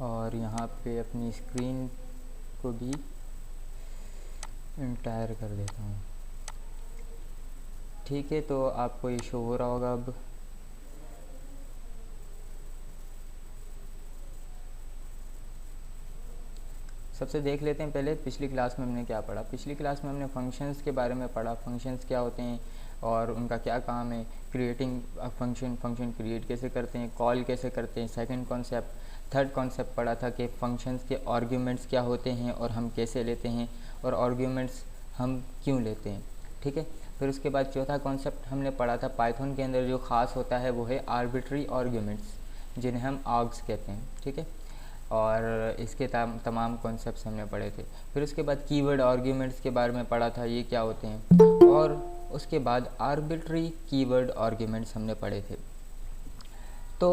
और यहाँ पे अपनी स्क्रीन को भी इंटायर कर देता हूँ। ठीक है, तो आपको ये शो हो रहा होगा अब। सबसे देख लेते हैं पहले पिछली क्लास में हमने क्या पढ़ा। पिछली क्लास में हमने फंक्शंस के बारे में पढ़ा, फंक्शंस क्या होते हैं और उनका क्या काम है, क्रिएटिंग फंक्शन, फंक्शन क्रिएट कैसे करते हैं, कॉल कैसे करते हैं। सेकंड कॉन्सेप्ट, थर्ड कॉन्सेप्ट पढ़ा था कि फंक्शंस के आर्ग्यूमेंट्स क्या होते हैं और हम कैसे लेते हैं और आर्ग्यूमेंट्स हम क्यों लेते हैं। ठीक है, फिर उसके बाद चौथा कॉन्सेप्ट हमने पढ़ा था पाइथन के अंदर जो ख़ास होता है वो है आर्बिट्री आर्ग्यूमेंट्स, जिन्हें हम आर्ग्स कहते हैं। ठीक है, और इसके तमाम कॉन्सेप्ट्स हमने पढ़े थे। फिर उसके बाद कीवर्ड आर्ग्यूमेंट्स के बारे में पढ़ा था, ये क्या होते हैं। और उसके बाद आर्बिट्री कीवर्ड आर्ग्यूमेंट्स हमने पढ़े थे। तो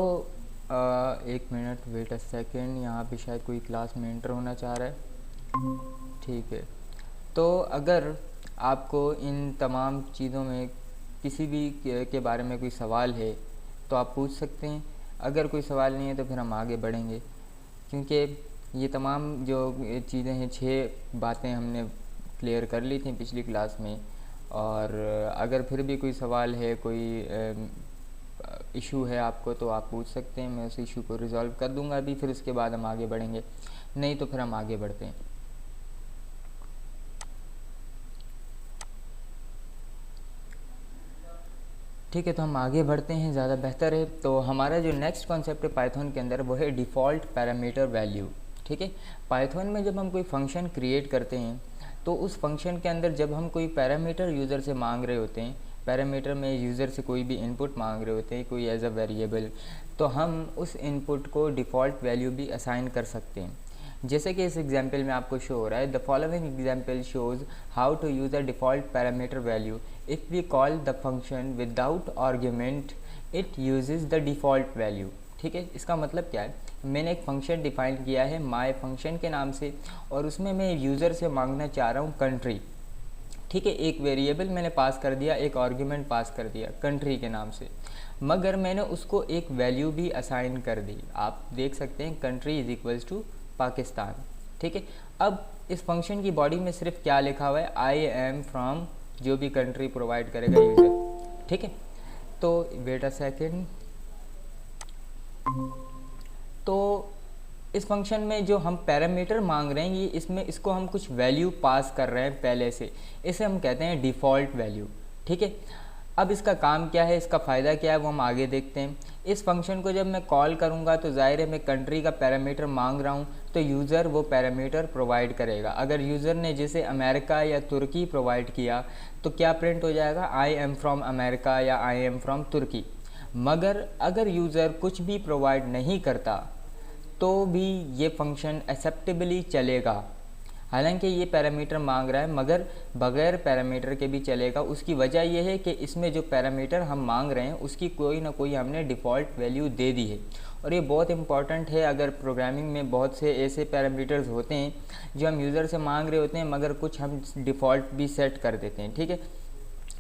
एक मिनट, वेट अ सेकेंड, यहाँ पे शायद कोई क्लास में एंटर होना चाह रहा है। ठीक है, तो अगर आपको इन तमाम चीज़ों में किसी भी के बारे में कोई सवाल है तो आप पूछ सकते हैं। अगर कोई सवाल नहीं है तो फिर हम आगे बढ़ेंगे, क्योंकि ये तमाम जो चीज़ें हैं, 6 बातें हमने क्लियर कर ली थी पिछली क्लास में। और अगर फिर भी कोई सवाल है, कोई इशू है आपको, तो आप पूछ सकते हैं, मैं उस इशू को रिजॉल्व कर दूंगा अभी। फिर उसके बाद हम आगे बढ़ेंगे, नहीं तो फिर हम आगे बढ़ते हैं। ठीक है, तो हम आगे बढ़ते हैं, ज़्यादा बेहतर है। तो हमारा जो नेक्स्ट कॉन्सेप्ट है पाइथन के अंदर वो है डिफ़ॉल्ट पैरामीटर वैल्यू। ठीक है, पाइथन में जब हम कोई फंक्शन क्रिएट करते हैं तो उस फंक्शन के अंदर जब हम कोई पैरामीटर यूज़र से मांग रहे होते हैं, पैरामीटर में यूज़र से कोई भी इनपुट मांग रहे होते हैं, कोई एज अ वेरिएबल, तो हम उस इनपुट को डिफ़ॉल्ट वैल्यू भी असाइन कर सकते हैं। जैसे कि इस एग्जाम्पल में आपको शो हो रहा है, the following example shows how to use a default parameter value if we call the function without argument it uses the default value. ठीक है, इसका मतलब क्या है, मैंने एक फ़ंक्शन डिफ़ाइन किया है माय फंक्शन के नाम से, और उसमें मैं यूज़र से मांगना चाह रहा हूँ कंट्री। ठीक है, एक वेरिएबल मैंने पास कर दिया, एक आर्ग्यूमेंट पास कर दिया कंट्री के नाम से, मगर मैंने उसको एक वैल्यू भी असाइन कर दी। आप देख सकते हैं country is equals to Pakistan. ठीक है, अब इस फंक्शन की बॉडी में सिर्फ क्या लिखा हुआ है, आई एम फ्रॉम जो भी कंट्री प्रोवाइड करेगा यूज़र। ठीक है, तो वेट अ सेकेंड, तो इस फंक्शन में जो हम पैरामीटर मांग रहे हैं, ये इसमें इसको हम कुछ वैल्यू पास कर रहे हैं पहले से, इसे हम कहते हैं डिफ़ॉल्ट वैल्यू। ठीक है, अब इसका काम क्या है, इसका फ़ायदा क्या है, वो हम आगे देखते हैं। इस फंक्शन को जब मैं कॉल करूँगा तो ज़ाहिर है मैं कंट्री का पैरामीटर मांग रहा हूँ, तो यूज़र वो पैरामीटर प्रोवाइड करेगा। अगर यूज़र ने जैसे अमेरिका या तुर्की प्रोवाइड किया तो क्या प्रिंट हो जाएगा, आई एम फ्रॉम अमेरिका या आई एम फ्रॉम तुर्की। मगर अगर यूज़र कुछ भी प्रोवाइड नहीं करता तो भी ये फंक्शन एक्सेप्टेबली चलेगा। हालांकि ये पैरामीटर मांग रहा है मगर बग़ैर पैरामीटर के भी चलेगा। उसकी वजह यह है कि इसमें जो पैरामीटर हम मांग रहे हैं उसकी कोई ना कोई हमने डिफ़ॉल्ट वैल्यू दे दी है। और ये बहुत इंपॉर्टेंट है। अगर प्रोग्रामिंग में बहुत से ऐसे पैरामीटर्स होते हैं जो हम यूज़र से मांग रहे होते हैं मगर कुछ हम डिफ़ॉल्ट भी सेट कर देते हैं। ठीक है,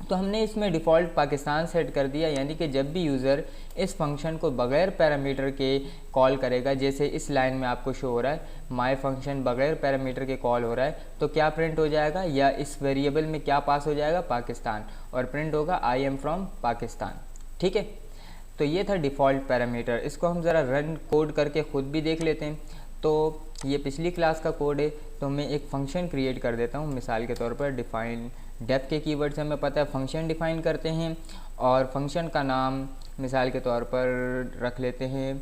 तो हमने इसमें डिफ़ॉल्ट पाकिस्तान सेट कर दिया, यानी कि जब भी यूज़र इस फंक्शन को बग़ैर पैरामीटर के कॉल करेगा, जैसे इस लाइन में आपको शो हो रहा है माय फंक्शन बग़ैर पैरामीटर के कॉल हो रहा है, तो क्या प्रिंट हो जाएगा, या इस वेरिएबल में क्या पास हो जाएगा, पाकिस्तान, और प्रिंट होगा आई एम फ्रॉम पाकिस्तान। ठीक है, तो ये था डिफ़ॉल्ट पैरामीटर। इसको हम ज़रा रन कोड करके ख़ुद भी देख लेते हैं। तो ये पिछली क्लास का कोड है, तो मैं एक फ़ंक्शन क्रिएट कर देता हूँ। मिसाल के तौर पर डिफ़ाइन डेफ के कीवर्ड से हमें पता है फंक्शन डिफ़ाइन करते हैं, और फंक्शन का नाम मिसाल के तौर पर रख लेते हैं,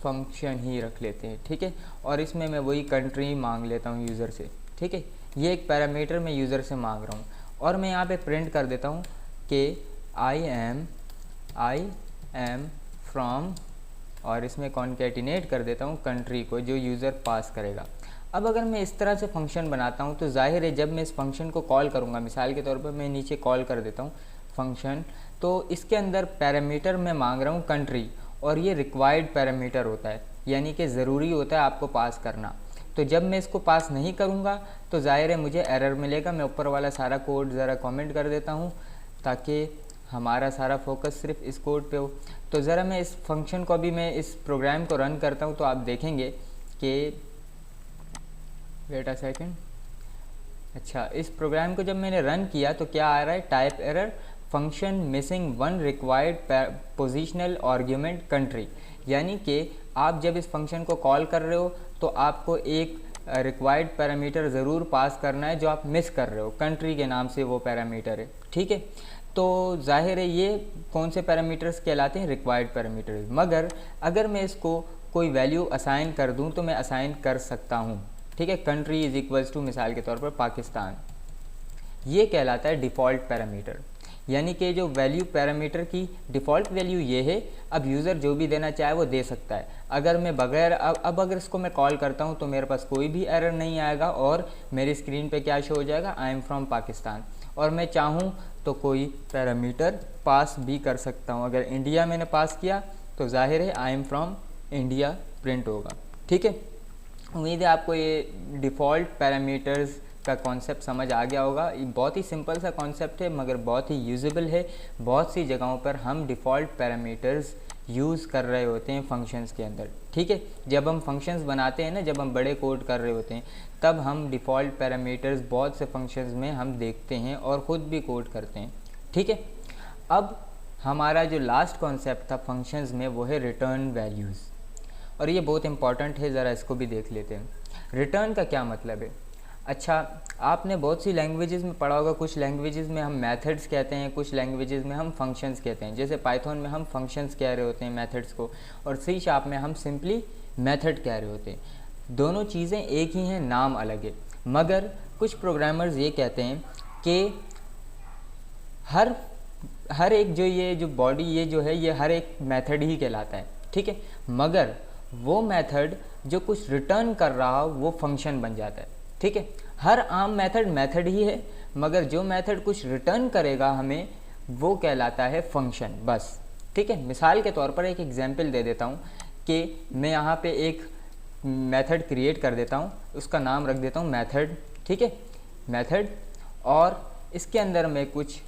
फंक्शन ही रख लेते हैं। ठीक है, और इसमें मैं वही कंट्री मांग लेता हूँ यूज़र से। ठीक है, ये एक पैरामीटर मैं यूज़र से मांग रहा हूँ, और मैं यहाँ पे प्रिंट कर देता हूँ कि आई एम फ्रॉम, और इसमें कॉन्केटिनेट कर देता हूँ कंट्री को जो यूज़र पास करेगा। अब अगर मैं इस तरह से फंक्शन बनाता हूँ तो जाहिर है जब मैं इस फंक्शन को कॉल करूँगा, मिसाल के तौर पर मैं नीचे कॉल कर देता हूँ फंक्शन, तो इसके अंदर पैरामीटर मैं मांग रहा हूँ कंट्री, और ये रिक्वायर्ड पैरामीटर होता है, यानी कि ज़रूरी होता है आपको पास करना। तो जब मैं इसको पास नहीं करूँगा तो जाहिर है मुझे एरर मिलेगा। मैं ऊपर वाला सारा कोड ज़रा कमेंट कर देता हूँ ताकि हमारा सारा फोकस सिर्फ इस कोड पे हो। तो ज़रा मैं इस फंक्शन को अभी मैं इस प्रोग्राम को रन करता हूँ तो आप देखेंगे कि वेट अ सेकेंड। अच्छा, इस प्रोग्राम को जब मैंने रन किया तो क्या आ रहा है, type error, function missing one required positional argument country. यानी कि आप जब इस फंक्शन को कॉल कर रहे हो तो आपको एक रिक्वायर्ड पैरामीटर ज़रूर पास करना है जो आप मिस कर रहे हो, कंट्री के नाम से वो पैरामीटर है, ठीक है। तो जाहिर है ये कौन से पैरामीटर्स कहलाते हैं, रिक्वायर्ड पैरामीटर्स। मगर अगर मैं इसको कोई वैल्यू असाइन कर दूं तो मैं असाइन कर सकता हूं, ठीक है। कंट्री इज इक्वल्स टू मिसाल के तौर पर पाकिस्तान, ये कहलाता है डिफ़ॉल्ट पैरामीटर। यानी कि जो वैल्यू पैरामीटर की डिफ़ॉल्ट वैल्यू ये है, अब यूज़र जो भी देना चाहे वो दे सकता है। अगर मैं बगैर अब अगर इसको मैं कॉल करता हूँ तो मेरे पास कोई भी एरर नहीं आएगा और मेरी स्क्रीन पे क्या शो हो जाएगा, आई एम फ्रॉम पाकिस्तान। और मैं चाहूँ तो कोई पैरामीटर पास भी कर सकता हूँ। अगर इंडिया मैंने पास किया तो जाहिर है I am from India print होगा, ठीक है। उम्मीद है आपको ये डिफ़ॉल्ट पैरामीटर्स का कॉन्सेप्ट समझ आ गया होगा। ये बहुत ही सिंपल सा कॉन्सेप्ट है मगर बहुत ही यूजेबल है। बहुत सी जगहों पर हम डिफ़ॉल्ट पैरामीटर्स यूज़ कर रहे होते हैं फंक्शंस के अंदर, ठीक है। जब हम फंक्शंस बनाते हैं ना, जब हम बड़े कोड कर रहे होते हैं, तब हम डिफ़ॉल्ट पैरामीटर्स बहुत से फंक्शंस में हम देखते हैं और ख़ुद भी कोड करते हैं, ठीक है। अब हमारा जो लास्ट कॉन्सेप्ट था फंक्शंस में वो है रिटर्न वैल्यूज़, और ये बहुत इंपॉर्टेंट है, ज़रा इसको भी देख लेते हैं। रिटर्न का क्या मतलब है? अच्छा, आपने बहुत सी लैंग्वेजेस में पढ़ा होगा, कुछ लैंग्वेजेस में हम मेथड्स कहते हैं, कुछ लैंग्वेजेस में हम फंक्शंस कहते हैं। जैसे पाइथन में हम फंक्शंस कह रहे होते हैं मेथड्स को, और सी शार्प में हम सिंपली मेथड कह रहे होते हैं। दोनों चीज़ें एक ही हैं, नाम अलग है। मगर कुछ प्रोग्रामर्स ये कहते हैं कि हर एक जो बॉडी ये जो है ये हर एक मेथड ही कहलाता है, ठीक है। मगर वो मेथड जो कुछ रिटर्न कर रहा हो वो फंक्शन बन जाता है, ठीक है। हर आम मेथड ही है, मगर जो मेथड कुछ रिटर्न करेगा हमें वो कहलाता है फंक्शन, बस, ठीक है। मिसाल के तौर पर एक एग्जांपल दे देता हूँ कि मैं यहाँ पे एक मेथड क्रिएट कर देता हूँ, उसका नाम रख देता हूँ मेथड, ठीक है, मेथड, और इसके अंदर मैं कुछ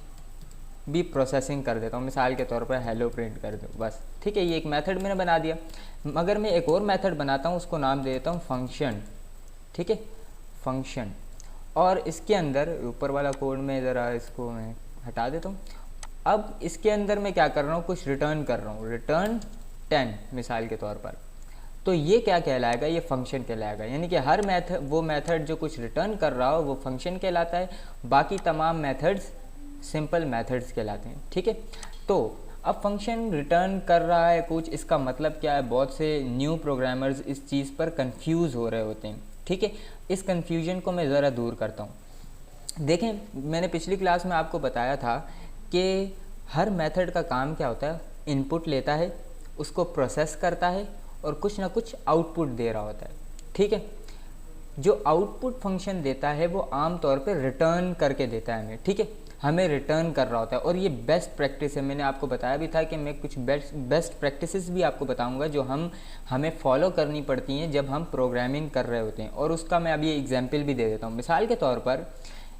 भी प्रोसेसिंग कर देता हूँ। मिसाल के तौर पर हेलो प्रिंट कर दूँ, बस, ठीक है। ये एक मेथड मैंने बना दिया। मगर मैं एक और मेथड बनाता हूँ, उसको नाम दे देता हूँ फंक्शन, ठीक है, फंक्शन। और इसके अंदर ऊपर वाला कोड में ज़रा इसको मैं हटा देता हूँ। अब इसके अंदर मैं क्या कर रहा हूँ, कुछ रिटर्न कर रहा हूँ, रिटर्न 10 मिसाल के तौर पर। तो ये क्या कहलाएगा, ये फंक्शन कहलाएगा। यानी कि हर वो मेथड जो कुछ रिटर्न कर रहा हो वो फंक्शन कहलाता है, बाकी तमाम मेथड्स सिंपल मेथड्स कहलाते हैं, ठीक है। तो अब फंक्शन रिटर्न कर रहा है कुछ, इसका मतलब क्या है? बहुत से न्यू प्रोग्रामर्स इस चीज़ पर कंफ्यूज हो रहे होते हैं, ठीक है। इस कंफ्यूजन को मैं ज़रा दूर करता हूँ। देखें, मैंने पिछली क्लास में आपको बताया था कि हर मेथड का काम क्या होता है, इनपुट लेता है, उसको प्रोसेस करता है और कुछ ना कुछ आउटपुट दे रहा होता है, ठीक है। जो आउटपुट फंक्शन देता है वो आम तौर पे रिटर्न करके देता है हमें, ठीक है, हमें रिटर्न कर रहा होता है। और ये बेस्ट प्रैक्टिस है, मैंने आपको बताया भी था कि मैं कुछ बेस्ट प्रैक्टिसेस भी आपको बताऊंगा जो हमें फॉलो करनी पड़ती हैं जब हम प्रोग्रामिंग कर रहे होते हैं। और उसका मैं अभी एग्जांपल भी दे देता हूँ। मिसाल के तौर पर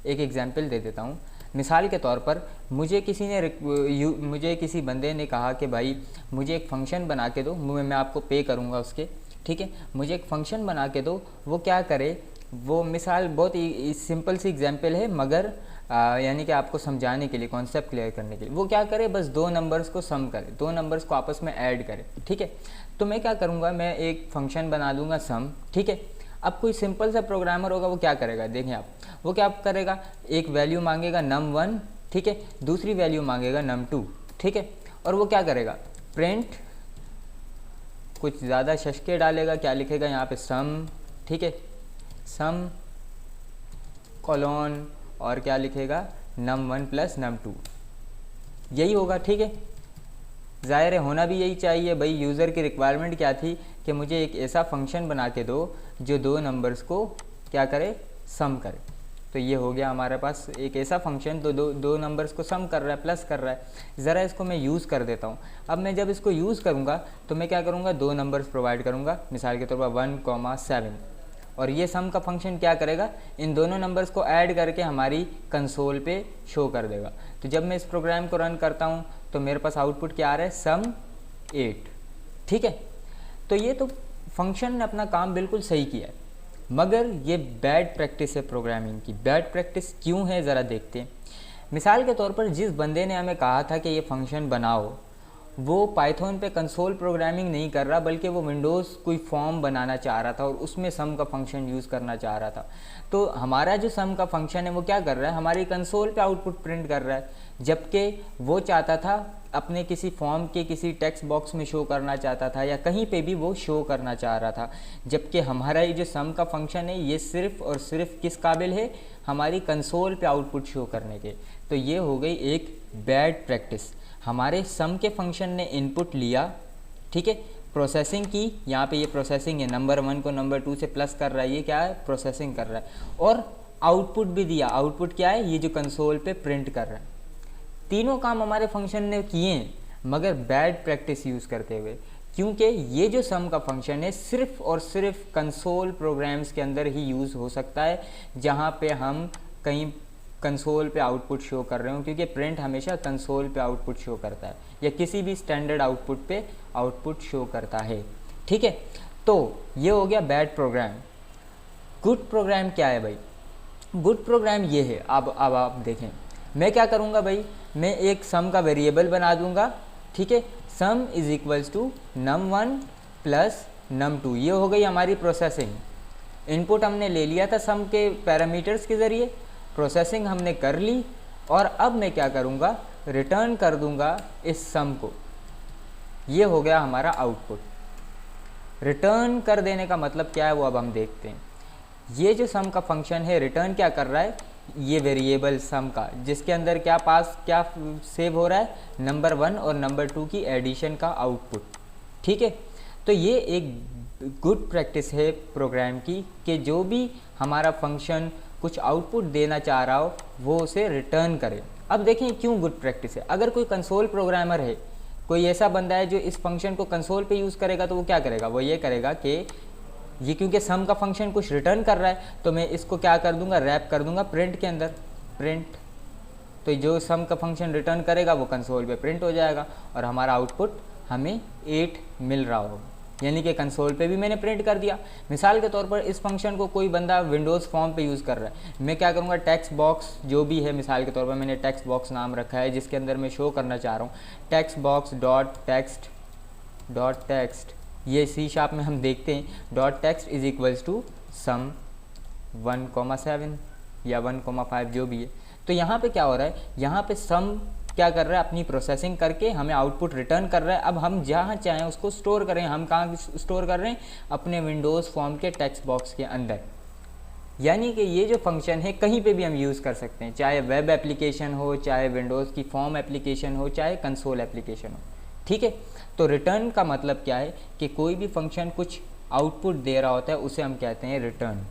एक एग्जांपल दे देता हूँ। मिसाल के तौर पर मुझे किसी बंदे ने कहा कि भाई मुझे एक फ़ंक्शन बना के दो, मैं आपको पे करूँगा उसके, ठीक है, मुझे एक फ़ंक्शन बना के दो। वो क्या करे, वो मिसाल बहुत ही सिंपल सी एग्जांपल है, मगर यानी कि आपको समझाने के लिए, कॉन्सेप्ट क्लियर करने के लिए। वो क्या करे, बस दो नंबर्स को सम करे, दो नंबर्स को आपस में ऐड करे, ठीक है। तो मैं क्या करूँगा, मैं एक फ़ंक्शन बना दूँगा सम, ठीक है। अब कोई सिंपल सा प्रोग्रामर होगा, वो क्या करेगा, देखें आप, वो क्या करेगा, एक वैल्यू मांगेगा num1, ठीक है, दूसरी वैल्यू मांगेगा num2, ठीक है। और वो क्या करेगा, प्रिंट, कुछ ज़्यादा शशके डालेगा, क्या लिखेगा यहाँ पे सम, ठीक है, सम कॉलोन, और क्या लिखेगा num1 प्लस num2, यही होगा, ठीक है। ज़ाहिर है होना भी यही चाहिए भाई। यूज़र की रिक्वायरमेंट क्या थी कि मुझे एक ऐसा फंक्शन बना के दो जो दो नंबर्स को क्या करे, सम करे। तो ये हो गया हमारे पास एक ऐसा फंक्शन तो दो नंबर्स को सम कर रहा है, प्लस कर रहा है। ज़रा इसको मैं यूज़ कर देता हूँ। अब मैं जब इसको यूज़ करूँगा तो मैं क्या करूँगा, दो नंबर्स प्रोवाइड करूँगा, मिसाल के तौर पर 1,7, और ये सम का फंक्शन क्या करेगा, इन दोनों नंबर्स को ऐड करके हमारी कंसोल पे शो कर देगा। तो जब मैं इस प्रोग्राम को रन करता हूँ तो मेरे पास आउटपुट क्या आ रहा है, सम 8। ठीक है, तो ये तो फंक्शन ने अपना काम बिल्कुल सही किया है, मगर ये बैड प्रैक्टिस है प्रोग्रामिंग की। बैड प्रैक्टिस क्यों है ज़रा देखते हैं। मिसाल के तौर पर जिस बंदे ने हमें कहा था कि ये फंक्शन बनाओ, वो पाइथन पे कंसोल प्रोग्रामिंग नहीं कर रहा, बल्कि वो विंडोज़ कोई फॉर्म बनाना चाह रहा था और उसमें सम का फंक्शन यूज़ करना चाह रहा था। तो हमारा जो सम का फंक्शन है वो क्या कर रहा है, हमारी कंसोल पे आउटपुट प्रिंट कर रहा है, जबकि वो चाहता था अपने किसी फॉर्म के किसी टेक्स्ट बॉक्स में शो करना चाहता था, या कहीं पे भी वो शो करना चाह रहा था। जबकि हमारा ये जो सम का फंक्शन है ये सिर्फ़ और सिर्फ किस काबिल है, हमारी कंसोल पे आउटपुट शो करने के। तो ये हो गई एक बैड प्रैक्टिस। हमारे सम के फंक्शन ने इनपुट लिया, ठीक है, प्रोसेसिंग की, यहाँ पे ये प्रोसेसिंग है, नंबर 1 को नंबर 2 से प्लस कर रहा है, ये क्या है, प्रोसेसिंग कर रहा है, और आउटपुट भी दिया। आउटपुट क्या है, ये जो कंसोल पे प्रिंट कर रहा है। तीनों काम हमारे फंक्शन ने किए, मगर बैड प्रैक्टिस यूज़ करते हुए, क्योंकि ये जो सम का फंक्शन है सिर्फ और सिर्फ कंसोल प्रोग्राम्स के अंदर ही यूज़ हो सकता है, जहाँ पे हम कहीं कंसोल पे आउटपुट शो कर रहे हो, क्योंकि प्रिंट हमेशा कंसोल पे आउटपुट शो करता है या किसी भी स्टैंडर्ड आउटपुट पे आउटपुट शो करता है। ठीक है, तो ये हो गया बैड प्रोग्राम। गुड प्रोग्राम क्या है भाई, गुड प्रोग्राम ये है, अब आप देखें, मैं क्या करूँगा भाई, मैं एक सम का वेरिएबल बना दूंगा, ठीक है, sum is equals to num1 plus num2। ये हो गई हमारी प्रोसेसिंग। इनपुट हमने ले लिया था सम के पैरामीटर्स के ज़रिए, प्रोसेसिंग हमने कर ली, और अब मैं क्या करूँगा, रिटर्न कर दूँगा इस सम को। ये हो गया हमारा आउटपुट। रिटर्न कर देने का मतलब क्या है वो अब हम देखते हैं। ये जो सम का फंक्शन है रिटर्न क्या कर रहा है, ये वेरिएबल सम का, जिसके अंदर क्या सेव हो रहा है, नंबर 1 और नंबर 2 की एडिशन का आउटपुट। ठीक है, तो ये एक गुड प्रैक्टिस है प्रोग्राम की कि जो भी हमारा फंक्शन कुछ आउटपुट देना चाह रहा हो वो उसे रिटर्न करे। अब देखें क्यों गुड प्रैक्टिस है। अगर कोई कंसोल प्रोग्रामर है, कोई ऐसा बंदा है जो इस फंक्शन को कंसोल पे यूज़ करेगा, तो वो क्या करेगा, वो ये करेगा कि ये क्योंकि सम का फंक्शन कुछ रिटर्न कर रहा है, तो मैं इसको क्या कर दूंगा, रैप कर दूंगा प्रिंट के अंदर, प्रिंट। तो जो सम का फंक्शन रिटर्न करेगा वो कंसोल पे प्रिंट हो जाएगा और हमारा आउटपुट हमें 8 मिल रहा होगा, यानी कि कंसोल पे भी मैंने प्रिंट कर दिया। मिसाल के तौर पर इस फंक्शन को कोई बंदा विंडोज़ फॉर्म पे यूज़ कर रहा है, मैं क्या करूँगा, टेक्स्ट बॉक्स जो भी है, मिसाल के तौर पर मैंने टेक्स्ट बॉक्स नाम रखा है जिसके अंदर मैं शो करना चाह रहा हूँ टेक्स्ट बॉक्स डॉट टेक्स्ट, ये C# में हम देखते हैं dot text is equals to some 1,7 या 1,5 जो भी है। तो यहाँ पे क्या हो रहा है, यहाँ पे सम क्या कर रहा है, अपनी प्रोसेसिंग करके हमें आउटपुट रिटर्न कर रहा है। अब हम जहाँ चाहें उसको स्टोर करें, हम कहाँ स्टोर कर रहे हैं, अपने विंडोज़ फॉर्म के टेक्स्ट बॉक्स के अंदर। यानी कि ये जो फंक्शन है कहीं पे भी हम यूज़ कर सकते हैं, चाहे वेब एप्लीकेशन हो, चाहे विंडोज़ की फॉर्म एप्लीकेशन हो, चाहे कंसोल एप्लीकेशन हो। ठीक है, तो रिटर्न का मतलब क्या है कि कोई भी फंक्शन कुछ आउटपुट दे रहा होता है उसे हम कहते हैं रिटर्न।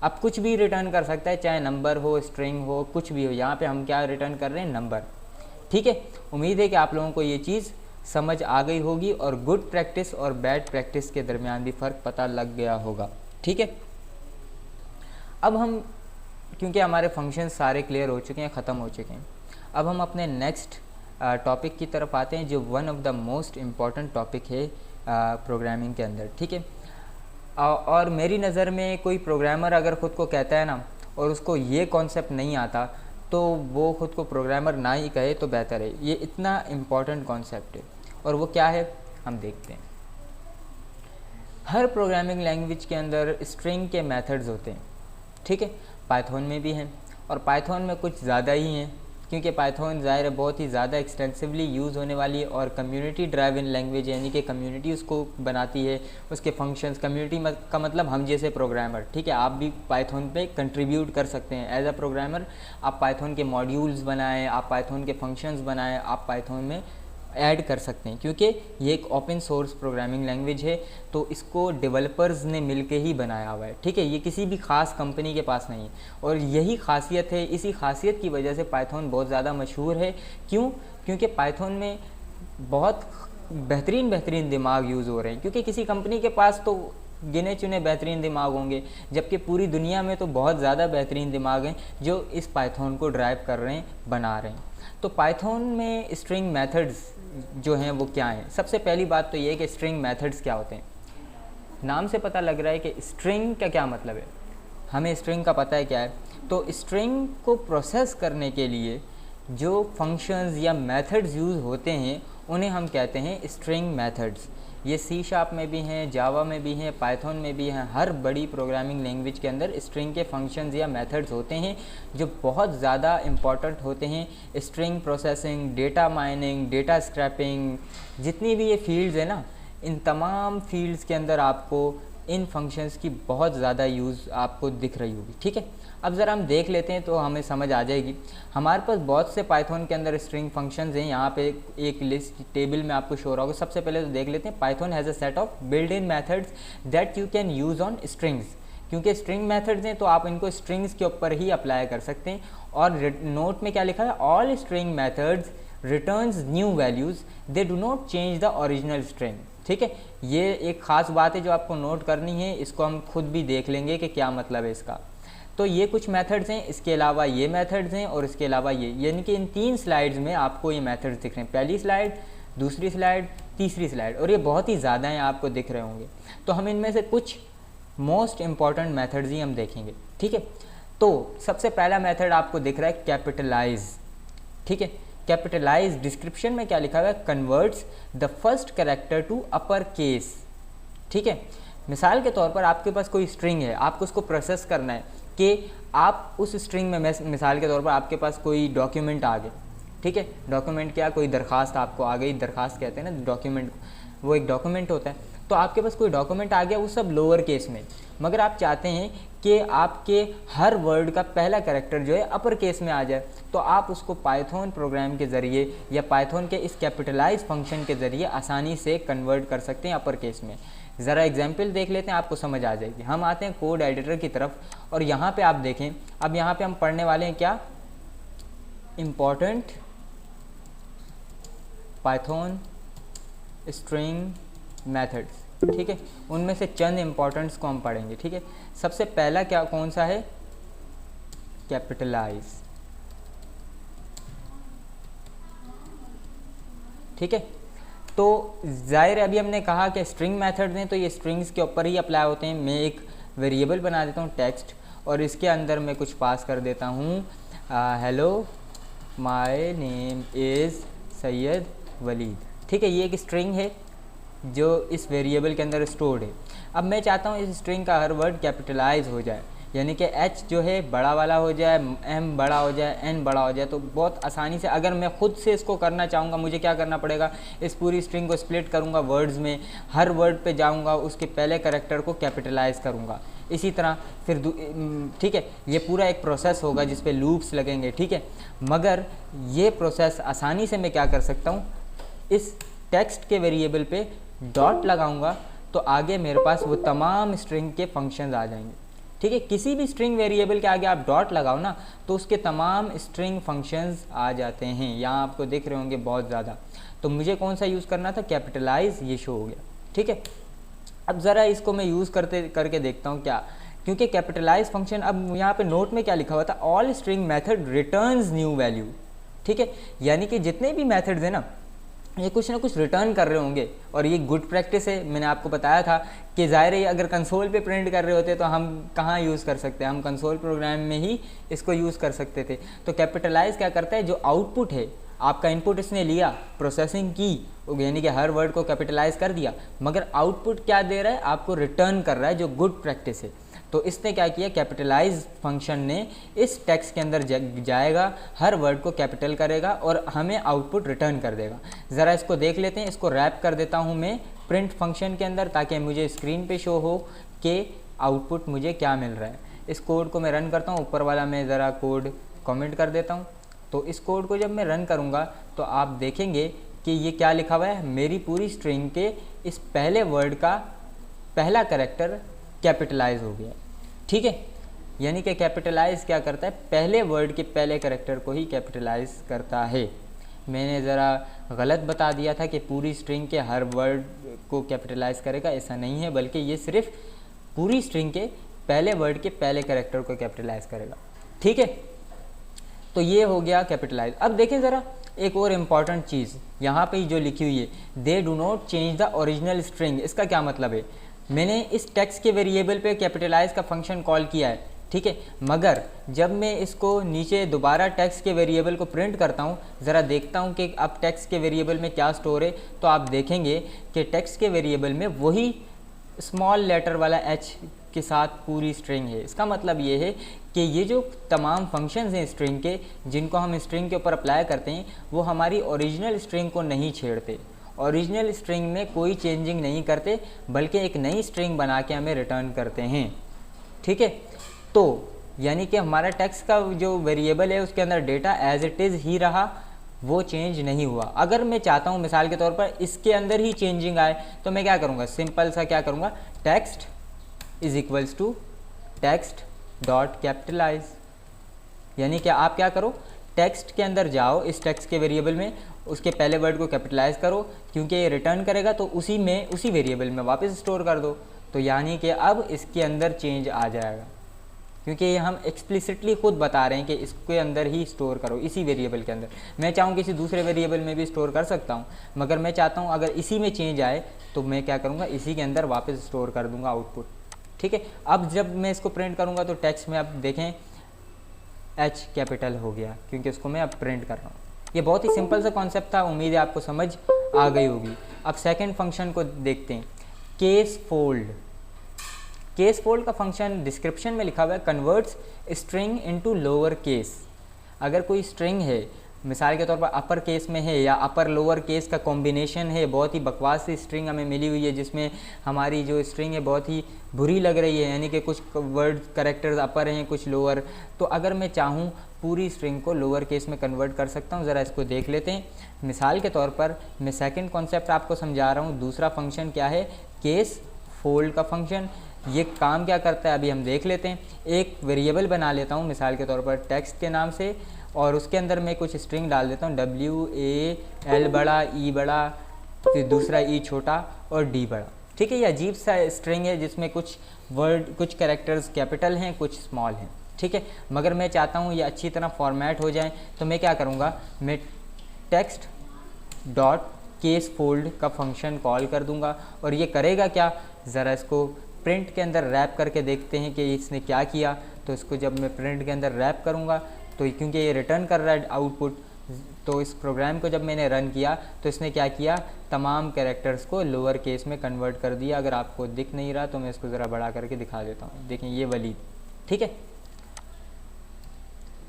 अब कुछ भी रिटर्न कर सकता है, चाहे नंबर हो, स्ट्रिंग हो, कुछ भी हो। यहाँ पे हम क्या रिटर्न कर रहे हैं, नंबर। ठीक है, उम्मीद है कि आप लोगों को ये चीज़ समझ आ गई होगी और गुड प्रैक्टिस और बैड प्रैक्टिस के दरमियान भी फ़र्क पता लग गया होगा। ठीक है, अब हम, क्योंकि हमारे फंक्शन सारे क्लियर हो चुके हैं, ख़त्म हो चुके हैं, अब हम अपने नेक्स्ट टॉपिक की तरफ आते हैं जो one of the most important topic है प्रोग्रामिंग के अंदर। ठीक है, और मेरी नज़र में कोई प्रोग्रामर अगर ख़ुद को कहता है ना और उसको ये कॉन्सेप्ट नहीं आता, तो वो ख़ुद को प्रोग्रामर ना ही कहे तो बेहतर है। ये इतना इम्पॉर्टेंट कॉन्सेप्ट है, और वो क्या है हम देखते हैं। हर प्रोग्रामिंग लैंग्वेज के अंदर स्ट्रिंग के मेथड्स होते हैं। ठीक है, पाइथन में भी हैं, और पाइथन में कुछ ज़्यादा ही हैं, क्योंकि पाइथन ज़ाहिर है बहुत ही ज़्यादा एक्सटेंसिवली यूज़ होने वाली है और कम्युनिटी ड्राइवन लैंग्वेज, यानी कि कम्युनिटी उसको बनाती है, उसके फंक्शंस। कम्युनिटी का मतलब हम जैसे प्रोग्रामर। ठीक है, आप भी पाइथन पे कंट्रीब्यूट कर सकते हैं एज अ प्रोग्रामर। आप पाइथन के मॉड्यूल्स बनाएं, आप पाइथन के फंक्शंस बनाएं, आप पाइथन में ऐड कर सकते हैं, क्योंकि ये एक ओपन सोर्स प्रोग्रामिंग लैंग्वेज है, तो इसको डेवलपर्स ने मिलके ही बनाया हुआ है। ठीक है, ये किसी भी ख़ास कंपनी के पास नहीं है, और यही खासियत है। इसी खासियत की वजह से पाइथन बहुत ज़्यादा मशहूर है। क्यों? क्योंकि पाइथन में बहुत बेहतरीन दिमाग यूज़ हो रहे हैं, क्योंकि किसी कंपनी के पास तो गिने चुने बेहतरीन दिमाग होंगे, जबकि पूरी दुनिया में तो बहुत ज़्यादा बेहतरीन दिमाग हैं जो इस पाइथन को ड्राइव कर रहे हैं, बना रहे हैं। तो पाइथन में स्ट्रिंग मेथड्स जो हैं वो क्या हैं? सबसे पहली बात तो ये है कि स्ट्रिंग मेथड्स क्या होते हैं। नाम से पता लग रहा है कि स्ट्रिंग का क्या मतलब है, हमें स्ट्रिंग का पता है क्या है। तो स्ट्रिंग को प्रोसेस करने के लिए जो फंक्शंस या मेथड्स यूज़ होते हैं उन्हें हम कहते हैं स्ट्रिंग मेथड्स। ये C# में भी हैं, जावा में भी हैं, पाइथन में भी हैं। हर बड़ी प्रोग्रामिंग लैंग्वेज के अंदर स्ट्रिंग के फंक्शंस या मेथड्स होते हैं जो बहुत ज़्यादा इम्पॉर्टेंट होते हैं। String processing, data mining, data scraping, जितनी भी ये फील्ड्स है ना, इन तमाम फील्ड्स के अंदर आपको इन फंक्शंस की बहुत ज़्यादा यूज़ आपको दिख रही होगी। ठीक है, अब ज़रा हम देख लेते हैं तो हमें समझ आ जाएगी। हमारे पास बहुत से पाइथन के अंदर स्ट्रिंग फंक्शंस हैं। यहाँ पे एक लिस्ट टेबल में आपको शो होगा। सबसे पहले तो देख लेते हैं, Python has a set of built in methods that you can use on strings. क्योंकि स्ट्रिंग मेथड्स हैं तो आप इनको स्ट्रिंग्स के ऊपर ही अप्लाई कर सकते हैं। और नोट में क्या लिखा है, all string methods returns new values, they do not change the original string. ठीक है, ये एक ख़ास बात है जो आपको नोट करनी है। इसको हम खुद भी देख लेंगे कि क्या मतलब है इसका। तो ये कुछ मेथड्स हैं, इसके अलावा ये मेथड्स हैं और इसके अलावा ये, यानी कि इन 3 स्लाइड्स में आपको ये मेथड्स दिख रहे हैं। पहली स्लाइड, दूसरी स्लाइड, तीसरी स्लाइड, और ये बहुत ही ज़्यादा हैं, आपको दिख रहे होंगे। तो हम इनमें से कुछ मोस्ट इम्पॉर्टेंट मेथड्स ही हम देखेंगे। ठीक है, तो सबसे पहला मेथड आपको दिख रहा है कैपिटलाइज। ठीक है, कैपिटलाइज डिस्क्रिप्शन में क्या लिखा हुआ है, converts the first character to upper case. ठीक है, मिसाल के तौर पर आपके पास कोई स्ट्रिंग है, आपको उसको प्रोसेस करना है कि आप उस स्ट्रिंग में, मिसाल के तौर पर आपके पास कोई डॉक्यूमेंट आ गए। ठीक है, डॉक्यूमेंट क्या, कोई दरखास्त आपको आ गई, दरखास्त कहते हैं ना डॉक्यूमेंट, वो एक डॉक्यूमेंट होता है। तो आपके पास कोई डॉक्यूमेंट आ गया, वो सब लोअर केस में, मगर आप चाहते हैं कि आपके हर वर्ड का पहला कैरेक्टर जो है अपर केस में आ जाए। तो आप उसको पाइथन प्रोग्राम के ज़रिए या पाइथन के इस कैपिटलाइज फंक्शन के ज़रिए आसानी से कन्वर्ट कर सकते हैं अपर केस में। ज़रा एग्जाम्पल देख लेते हैं, आपको समझ आ जाएगी। हम आते हैं कोड एडिटर की तरफ और यहाँ पे आप देखें, अब यहाँ पे हम पढ़ने वाले हैं क्या, इम्पॉर्टेंट पाइथन स्ट्रिंग मेथड्स। ठीक है, उनमें से चंद इम्पॉर्टेंट्स को हम पढ़ेंगे। ठीक है, सबसे पहला क्या, कौन सा है, कैपिटलाइज। ठीक है, तो ज़ाहिर अभी हमने कहा कि स्ट्रिंग मेथड्स हैं तो ये स्ट्रिंग्स के ऊपर ही अप्लाई होते हैं। मैं एक वेरिएबल बना देता हूँ टेक्स्ट, और इसके अंदर मैं कुछ पास कर देता हूँ, hello my name is Syed Waleed. ठीक है, ये एक स्ट्रिंग है जो इस वेरिएबल के अंदर स्टोर्ड है। अब मैं चाहता हूँ इस स्ट्रिंग का हर वर्ड कैपिटलाइज हो जाए, यानी कि H जो है बड़ा वाला हो जाए, M बड़ा हो जाए, N बड़ा हो जाए। तो बहुत आसानी से अगर मैं खुद से इसको करना चाहूँगा, मुझे क्या करना पड़ेगा, इस पूरी स्ट्रिंग को स्प्लिट करूँगा वर्ड्स में, हर वर्ड पे जाऊँगा, उसके पहले कैरेक्टर को कैपिटलाइज करूँगा। इसी तरह फिर ठीक है, ये पूरा एक प्रोसेस होगा जिस पे लूप्स लगेंगे। ठीक है, मगर ये प्रोसेस आसानी से मैं क्या कर सकता हूँ, इस टेक्स्ट के वेरिएबल पे डॉट लगाऊंगा तो आगे मेरे पास वो तमाम स्ट्रिंग के फंक्शंस आ जाएंगे। ठीक है, किसी भी स्ट्रिंग वेरिएबल के आगे आप डॉट लगाओ ना तो उसके तमाम स्ट्रिंग फंक्शंस आ जाते हैं। यहाँ आपको दिख रहे होंगे बहुत ज़्यादा। तो मुझे कौन सा यूज़ करना था, कैपिटलाइज, ये शो हो गया। ठीक है, अब ज़रा इसको मैं यूज़ करके देखता हूँ क्या, क्योंकि कैपिटलाइज फंक्शन, अब यहाँ पे नोट में क्या लिखा हुआ था, all string method returns new value. ठीक है, यानी कि जितने भी मेथड्स हैं ना, ये कुछ ना कुछ रिटर्न कर रहे होंगे, और ये गुड प्रैक्टिस है। मैंने आपको बताया था कि ज़ाहिर है अगर कंसोल पे प्रिंट कर रहे होते तो हम कहाँ यूज़ कर सकते हैं, हम कंसोल प्रोग्राम में ही इसको यूज़ कर सकते थे। तो कैपिटलाइज क्या करता है, जो आउटपुट है, आपका इनपुट इसने लिया, प्रोसेसिंग की, यानी कि हर वर्ड को कैपिटलाइज कर दिया, मगर आउटपुट क्या दे रहा है, आपको रिटर्न कर रहा है, जो गुड प्रैक्टिस है। तो इसने क्या किया, कैपिटलाइज फंक्शन ने इस टेक्स्ट के अंदर जाएगा, हर वर्ड को कैपिटल करेगा और हमें आउटपुट रिटर्न कर देगा। ज़रा इसको देख लेते हैं, इसको रैप कर देता हूँ मैं प्रिंट फंक्शन के अंदर, ताकि मुझे स्क्रीन पे शो हो कि आउटपुट मुझे क्या मिल रहा है। इस कोड को मैं रन करता हूँ, ऊपर वाला मैं ज़रा कोड कमेंट कर देता हूँ। तो इस कोड को जब मैं रन करूँगा तो आप देखेंगे कि ये क्या लिखा हुआ है, मेरी पूरी स्ट्रिंग के इस पहले वर्ड का पहला कैरेक्टर कैपिटलाइज हो गया। ठीक है, यानी कि कैपिटलाइज क्या करता है, पहले वर्ड के पहले कैरेक्टर को ही कैपिटलाइज करता है। मैंने ज़रा गलत बता दिया था कि पूरी स्ट्रिंग के हर वर्ड को कैपिटलाइज करेगा, ऐसा नहीं है, बल्कि ये सिर्फ पूरी स्ट्रिंग के पहले वर्ड के पहले कैरेक्टर को कैपिटलाइज करेगा। ठीक है, तो ये हो गया कैपिटलाइज। अब देखें ज़रा एक और इम्पॉर्टेंट चीज़ यहाँ पे जो लिखी हुई है, they do not change the original string. इसका क्या मतलब है? मैंने इस टेक्स्ट के वेरिएबल पे कैपिटलाइज का फंक्शन कॉल किया है, ठीक है, मगर जब मैं इसको नीचे दोबारा टेक्स्ट के वेरिएबल को प्रिंट करता हूँ, ज़रा देखता हूँ कि अब टेक्स्ट के वेरिएबल में क्या स्टोर है, तो आप देखेंगे कि टेक्स्ट के वेरिएबल में वही स्मॉल लेटर वाला h के साथ पूरी स्ट्रिंग है। इसका मतलब ये है कि ये जो तमाम फंक्शंस हैं स्ट्रिंग के, जिनको हम स्ट्रिंग के ऊपर अप्लाई करते हैं, वो हमारी ओरिजिनल स्ट्रिंग को नहीं छेड़ते, ओरिजिनल स्ट्रिंग में कोई चेंजिंग नहीं करते, बल्कि एक नई स्ट्रिंग बना के हमें रिटर्न करते हैं। ठीक है, तो यानी कि हमारा टेक्स्ट का जो वेरिएबल है उसके अंदर डेटा एज इट इज़ ही रहा, वो चेंज नहीं हुआ। अगर मैं चाहता हूँ मिसाल के तौर पर इसके अंदर ही चेंजिंग आए, तो मैं क्या करूँगा? सिंपल सा क्या करूँगा? Text is equals to text dot capitalize. यानी कि आप क्या करो, टेक्स्ट के अंदर जाओ, इस टेक्स्ट के वेरिएबल में उसके पहले वर्ड को कैपिटलाइज करो, क्योंकि ये रिटर्न करेगा, तो उसी में उसी वेरिएबल में वापस स्टोर कर दो। तो यानी कि अब इसके अंदर चेंज आ जाएगा, क्योंकि हम एक्सप्लिसिटली खुद बता रहे हैं कि इसके अंदर ही स्टोर करो, इसी वेरिएबल के अंदर। मैं चाहूँ किसी दूसरे वेरिएबल में भी स्टोर कर सकता हूँ, मगर मैं चाहता हूँ अगर इसी में चेंज आए तो मैं क्या करूँगा? इसी के अंदर वापस स्टोर कर दूँगा आउटपुट। ठीक है, अब जब मैं इसको प्रिंट करूँगा तो टेक्स्ट में आप देखें H कैपिटल हो गया, क्योंकि उसको मैं अब प्रिंट कर रहा हूँ। ये बहुत ही सिंपल सा कॉन्सेप्ट था, उम्मीद है आपको समझ आ गई होगी। अब सेकेंड फंक्शन को देखते हैं, केस फोल्ड। केस फोल्ड का फंक्शन डिस्क्रिप्शन में लिखा हुआ है, converts string into lower case. अगर कोई स्ट्रिंग है, मिसाल के तौर पर अपर केस में है या अपर लोअर केस का कॉम्बिनेशन है, बहुत ही बकवास सी स्ट्रिंग हमें मिली हुई है, जिसमें हमारी जो स्ट्रिंग है बहुत ही बुरी लग रही है, यानी कि कुछ वर्ड कैरेक्टर्स अपर हैं, कुछ लोअर। तो अगर मैं चाहूँ पूरी स्ट्रिंग को लोअर केस में कन्वर्ट कर सकता हूँ। ज़रा इसको देख लेते हैं। मिसाल के तौर पर मैं सेकेंड कॉन्सेप्ट आपको समझा रहा हूँ। दूसरा फंक्शन क्या है? केस फोल्ड का फंक्शन। ये काम क्या करता है अभी हम देख लेते हैं। एक वेरिएबल बना लेता हूँ मिसाल के तौर पर टेक्स्ट के नाम से, और उसके अंदर मैं कुछ स्ट्रिंग डाल देता हूँ, WA L बड़ा, E बड़ा, फिर दूसरा E छोटा और D बड़ा। ठीक है, ये अजीब सा स्ट्रिंग है जिसमें कुछ वर्ड, कुछ कैरेक्टर्स कैपिटल हैं, कुछ स्मॉल हैं। ठीक है, मगर मैं चाहता हूँ ये अच्छी तरह फॉर्मेट हो जाए, तो मैं क्या करूँगा? मैं टेक्स्ट डॉट केस फोल्ड का फंक्शन कॉल कर दूँगा, और ये करेगा क्या? ज़रा इसको प्रिंट के अंदर रैप करके देखते हैं कि इसने क्या किया। तो इसको जब मैं प्रिंट के अंदर रैप करूँगा, तो क्योंकि ये रिटर्न कर रहा है आउटपुट, तो इस प्रोग्राम को जब मैंने रन किया तो इसने क्या किया? तमाम कैरेक्टर्स को लोअर केस में कन्वर्ट कर दिया। अगर आपको दिख नहीं रहा तो मैं इसको ज़रा बड़ा करके दिखा देता हूँ। देखें ये वलीद। ठीक है,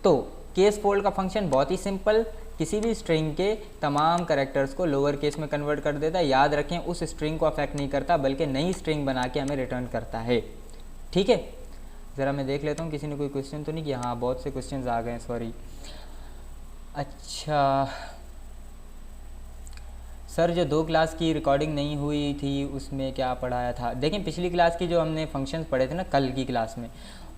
तो केस फोल्ड का फंक्शन बहुत ही सिंपल, किसी भी स्ट्रिंग के तमाम कैरेक्टर्स को लोअर केस में कन्वर्ट कर देता है। याद रखें, उस स्ट्रिंग को अफेक्ट नहीं करता, बल्कि नई स्ट्रिंग बना के हमें रिटर्न करता है। ठीक है, ज़रा मैं देख लेता हूँ किसी ने कोई क्वेश्चन तो नहीं किया। हाँ, बहुत से क्वेश्चंस आ गए हैं, सॉरी। अच्छा सर, जो 2 क्लास की रिकॉर्डिंग नहीं हुई थी उसमें क्या पढ़ाया था? देखें, पिछली क्लास की जो हमने फंक्शंस पढ़े थे ना कल की क्लास में,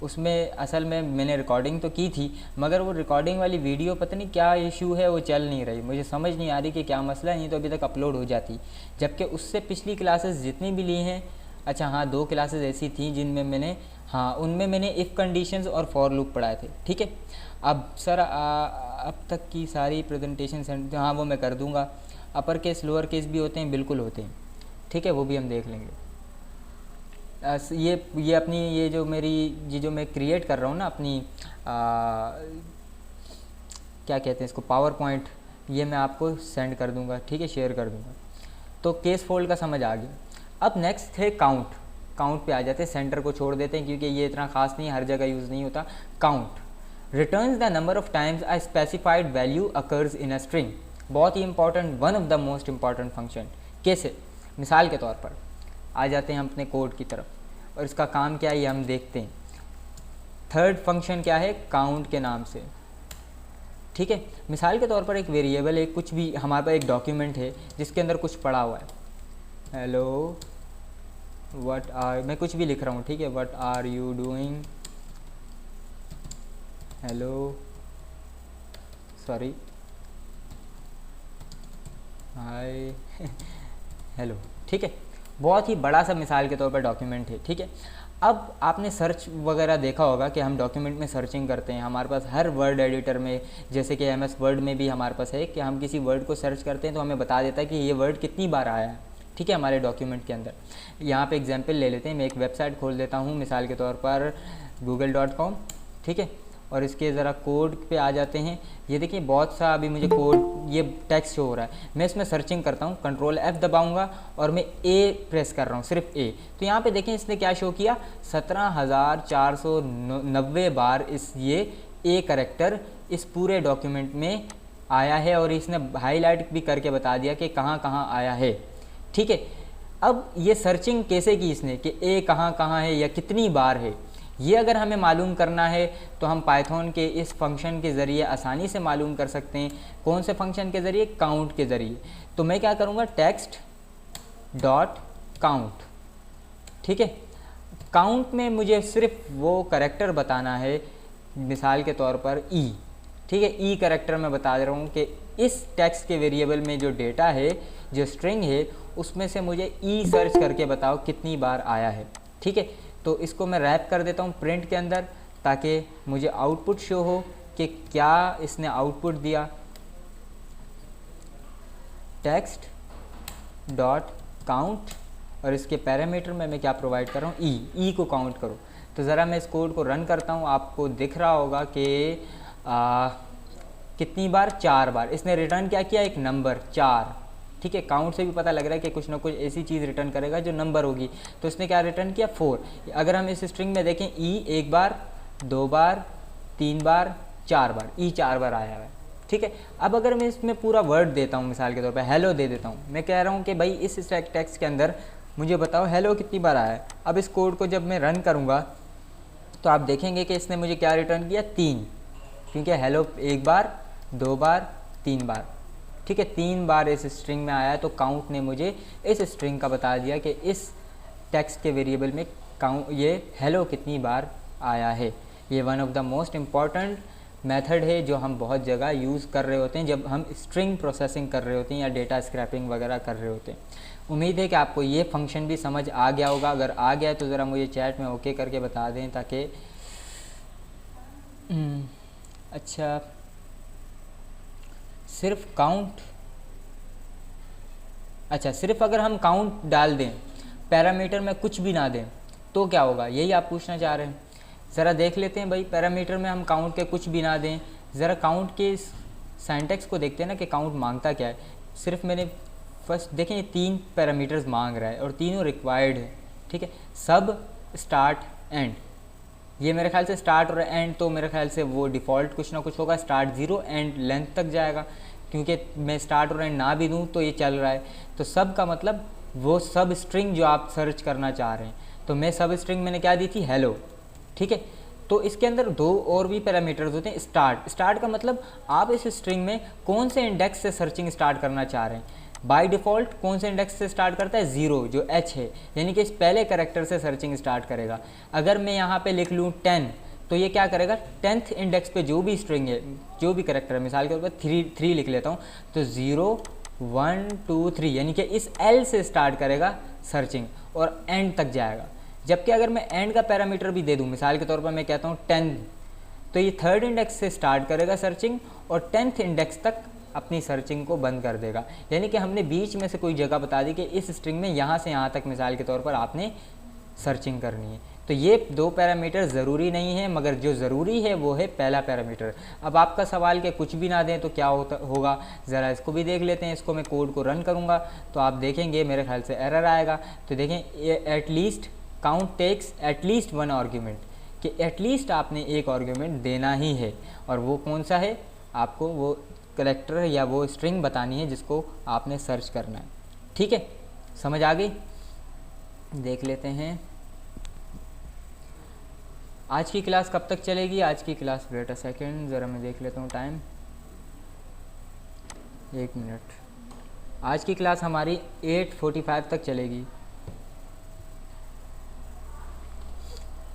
उसमें असल में मैंने रिकॉर्डिंग तो की थी, मगर वो रिकॉर्डिंग वाली वीडियो पता नहीं क्या इशू है, वो चल नहीं रही। मुझे समझ नहीं आ रही कि क्या मसला है, नहीं तो अभी तक अपलोड हो जाती। जबकि उससे पिछली क्लासेस जितनी भी ली हैं, अच्छा हाँ, 2 क्लासेस ऐसी थी जिनमें मैंने, हाँ, उनमें मैंने इफ़ कंडीशंस और फॉर लूप पढ़ाए थे। ठीक है, अब सर अब तक की सारी प्रेजेंटेशन सेंड, हाँ वो मैं कर दूँगा। अपर केस लोअर केस भी होते हैं, बिल्कुल होते हैं। ठीक है, वो भी हम देख लेंगे। ये अपनी ये जो मैं क्रिएट कर रहा हूँ ना अपनी क्या कहते हैं इसको, पावर पॉइंट, ये मैं आपको सेंड कर दूँगा। ठीक है, शेयर कर दूँगा। तो केस फोल्ड का समझ आ गया। अब नेक्स्ट है काउंट। काउंट पे आ जाते हैं, सेंटर को छोड़ देते हैं क्योंकि ये इतना खास नहीं, हर जगह यूज़ नहीं होता। Count returns the number of times a specified value occurs in a string. बहुत ही important, one of the most important function. कैसे? मिसाल के तौर पर आ जाते हैं हम अपने कोड की तरफ, और इसका काम क्या है ये हम देखते हैं। थर्ड फंक्शन क्या है? काउंट के नाम से। ठीक है, मिसाल के तौर पर एक वेरिएबल है, कुछ भी, हमारे पास एक डॉक्यूमेंट है जिसके अंदर कुछ पड़ा हुआ है, हेलो व्हाट आर, मैं कुछ भी लिख रहा हूँ। ठीक है, what are you doing, hello, sorry, hi hello, ठीक है। बहुत ही बड़ा सा मिसाल के तौर पर डॉक्यूमेंट है, ठीक है। अब आपने सर्च वगैरह देखा होगा कि हम डॉक्यूमेंट में सर्चिंग करते हैं, हमारे पास हर वर्ड एडिटर में, जैसे कि एमएस वर्ड में भी हमारे पास है कि हम किसी वर्ड को सर्च करते हैं तो हमें बता देता है कि ये वर्ड कितनी बार आया है, ठीक है, हमारे डॉक्यूमेंट के अंदर। यहाँ पे एग्जांपल ले लेते हैं, मैं एक वेबसाइट खोल देता हूँ मिसाल के तौर पर google.com, ठीक है, और इसके ज़रा कोड पे आ जाते हैं। ये देखिए बहुत सा अभी मुझे कोड, ये टेक्स्ट शो हो रहा है, मैं इसमें सर्चिंग करता हूँ, कंट्रोल F दबाऊंगा और मैं A प्रेस कर रहा हूँ, सिर्फ A। तो यहाँ पे देखें इसने क्या शो किया, 17,490 बार इस ये A करेक्टर इस पूरे डॉक्यूमेंट में आया है, और इसने हाईलाइट भी करके बता दिया कि कहाँ कहाँ आया है, ठीक है। अब ये सर्चिंग कैसे की इसने कि A कहाँ कहाँ है या कितनी बार है, ये अगर हमें मालूम करना है तो हम पाइथन के इस फंक्शन के ज़रिए आसानी से मालूम कर सकते हैं। कौन से फंक्शन के ज़रिए, काउंट के ज़रिए। तो मैं क्या करूँगा, टेक्स्ट डॉट काउंट, ठीक है। काउंट में मुझे सिर्फ वो करेक्टर बताना है, मिसाल के तौर पर ई, ठीक है, ई करेक्टर मैं बता दे रहा हूँ कि इस टेक्स्ट के वेरिएबल में जो डेटा है, जो स्ट्रिंग है, उसमें से मुझे ई सर्च करके बताओ कितनी बार आया है, ठीक है। तो इसको मैं रैप कर देता हूँ प्रिंट के अंदर, ताकि मुझे आउटपुट शो हो कि क्या इसने आउटपुट दिया। टेक्स्ट डॉट काउंट, और इसके पैरामीटर में मैं क्या प्रोवाइड कर रहा हूँ, ई को काउंट करो। तो ज़रा मैं इस कोड को रन करता हूँ, आपको दिख रहा होगा कि कितनी बार, 4 बार इसने रिटर्न क्या किया, एक नंबर 4, ठीक है। काउंट से भी पता लग रहा है कि कुछ ना कुछ ऐसी चीज़ रिटर्न करेगा जो नंबर होगी, तो इसने क्या रिटर्न किया, 4। अगर हम इस स्ट्रिंग में देखें, ई 1 बार, 2 बार, 3 बार, 4 बार, ई 4 बार आया है, ठीक है। अब अगर मैं इसमें पूरा वर्ड देता हूँ, मिसाल के तौर पर हेलो दे देता हूँ, मैं कह रहा हूँ कि भाई इस टेक्स्ट के अंदर मुझे बताओ हेलो कितनी बार आया है। अब इस कोड को जब मैं रन करूँगा तो आप देखेंगे कि इसने मुझे क्या रिटर्न किया, 3, क्योंकि हेलो 1 बार, 2 बार, 3 बार, ठीक है, 3 बार इस स्ट्रिंग में आया है। तो काउंट ने मुझे इस स्ट्रिंग का बता दिया कि इस टेक्स्ट के वेरिएबल में काउंट ये हेलो कितनी बार आया है। ये one of the most important method है जो हम बहुत जगह यूज़ कर रहे होते हैं जब हम स्ट्रिंग प्रोसेसिंग कर रहे होते हैं या डेटा स्क्रैपिंग वगैरह कर रहे होते हैं। उम्मीद है कि आपको ये फंक्शन भी समझ आ गया होगा। अगर आ गया तो ज़रा मुझे चैट में ओके करके बता दें, ताकि अच्छा, सिर्फ काउंट, अच्छा सिर्फ अगर हम काउंट डाल दें, पैरामीटर में कुछ भी ना दें तो क्या होगा, यही आप पूछना चाह रहे हैं। ज़रा देख लेते हैं भाई, पैरामीटर में हम काउंट के कुछ भी ना दें, ज़रा काउंट के सिंटैक्स को देखते हैं ना कि काउंट मांगता क्या है। सिर्फ मैंने फर्स्ट देखें, ये 3 पैरामीटर्स मांग रहा है और तीनों रिक्वायर्ड है, ठीक है। सब, स्टार्ट, एंड, ये मेरे ख्याल से स्टार्ट और एंड तो मेरे ख्याल से वो डिफ़ॉल्ट कुछ ना कुछ होगा, स्टार्ट 0 एंड लेंथ तक जाएगा, क्योंकि मैं स्टार्ट और एंड ना भी दूं तो ये चल रहा है। तो सब का मतलब वो सब स्ट्रिंग जो आप सर्च करना चाह रहे हैं, तो मैं सब स्ट्रिंग मैंने क्या दी थी, हेलो, ठीक है। तो इसके अंदर 2 और भी पैरामीटर्स होते हैं। स्टार्ट का मतलब आप इस स्ट्रिंग में कौन से इंडेक्स से सर्चिंग स्टार्ट करना चाह रहे हैं। बाय डिफ़ॉल्ट कौन से इंडेक्स से स्टार्ट करता है, 0 जो H है, यानी कि इस पहले कैरेक्टर से सर्चिंग स्टार्ट करेगा। अगर मैं यहाँ पे लिख लूँ 10, तो ये क्या करेगा, 10th इंडेक्स पे जो भी स्ट्रिंग है, जो भी कैरेक्टर है, मिसाल के तौर पर 3 लिख लेता हूँ, तो 0 1 2 3 यानी कि इस L से स्टार्ट करेगा सर्चिंग और एंड तक जाएगा। जबकि अगर मैं एंड का पैरामीटर भी दे दूँ, मिसाल के तौर पर मैं कहता हूँ 10, तो ये 3rd इंडेक्स से स्टार्ट करेगा सर्चिंग और 10th इंडेक्स तक अपनी सर्चिंग को बंद कर देगा। यानी कि हमने बीच में से कोई जगह बता दी कि इस स्ट्रिंग में यहाँ से यहाँ तक मिसाल के तौर पर आपने सर्चिंग करनी है। तो ये 2 पैरामीटर ज़रूरी नहीं है, मगर जो ज़रूरी है वो है पहला पैरामीटर। अब आपका सवाल कि कुछ भी ना दें तो क्या होगा, ज़रा इसको भी देख लेते हैं। इसको मैं कोड को रन करूँगा तो आप देखेंगे मेरे ख्याल से एरर आएगा। तो देखें, at least count takes at least 1 argument, कि एटलीस्ट आपने एक आर्ग्यूमेंट देना ही है, और वो कौन सा है, आपको वो कैरेक्टर या वो स्ट्रिंग बतानी है जिसको आपने सर्च करना है। ठीक है, समझ आ गई। देख लेते हैं आज की क्लास कब तक चलेगी। आज की क्लास, वेट अ सेकेंड, ज़रा मैं देख लेता हूँ टाइम, 1 मिनट। आज की क्लास हमारी 8:45 तक चलेगी।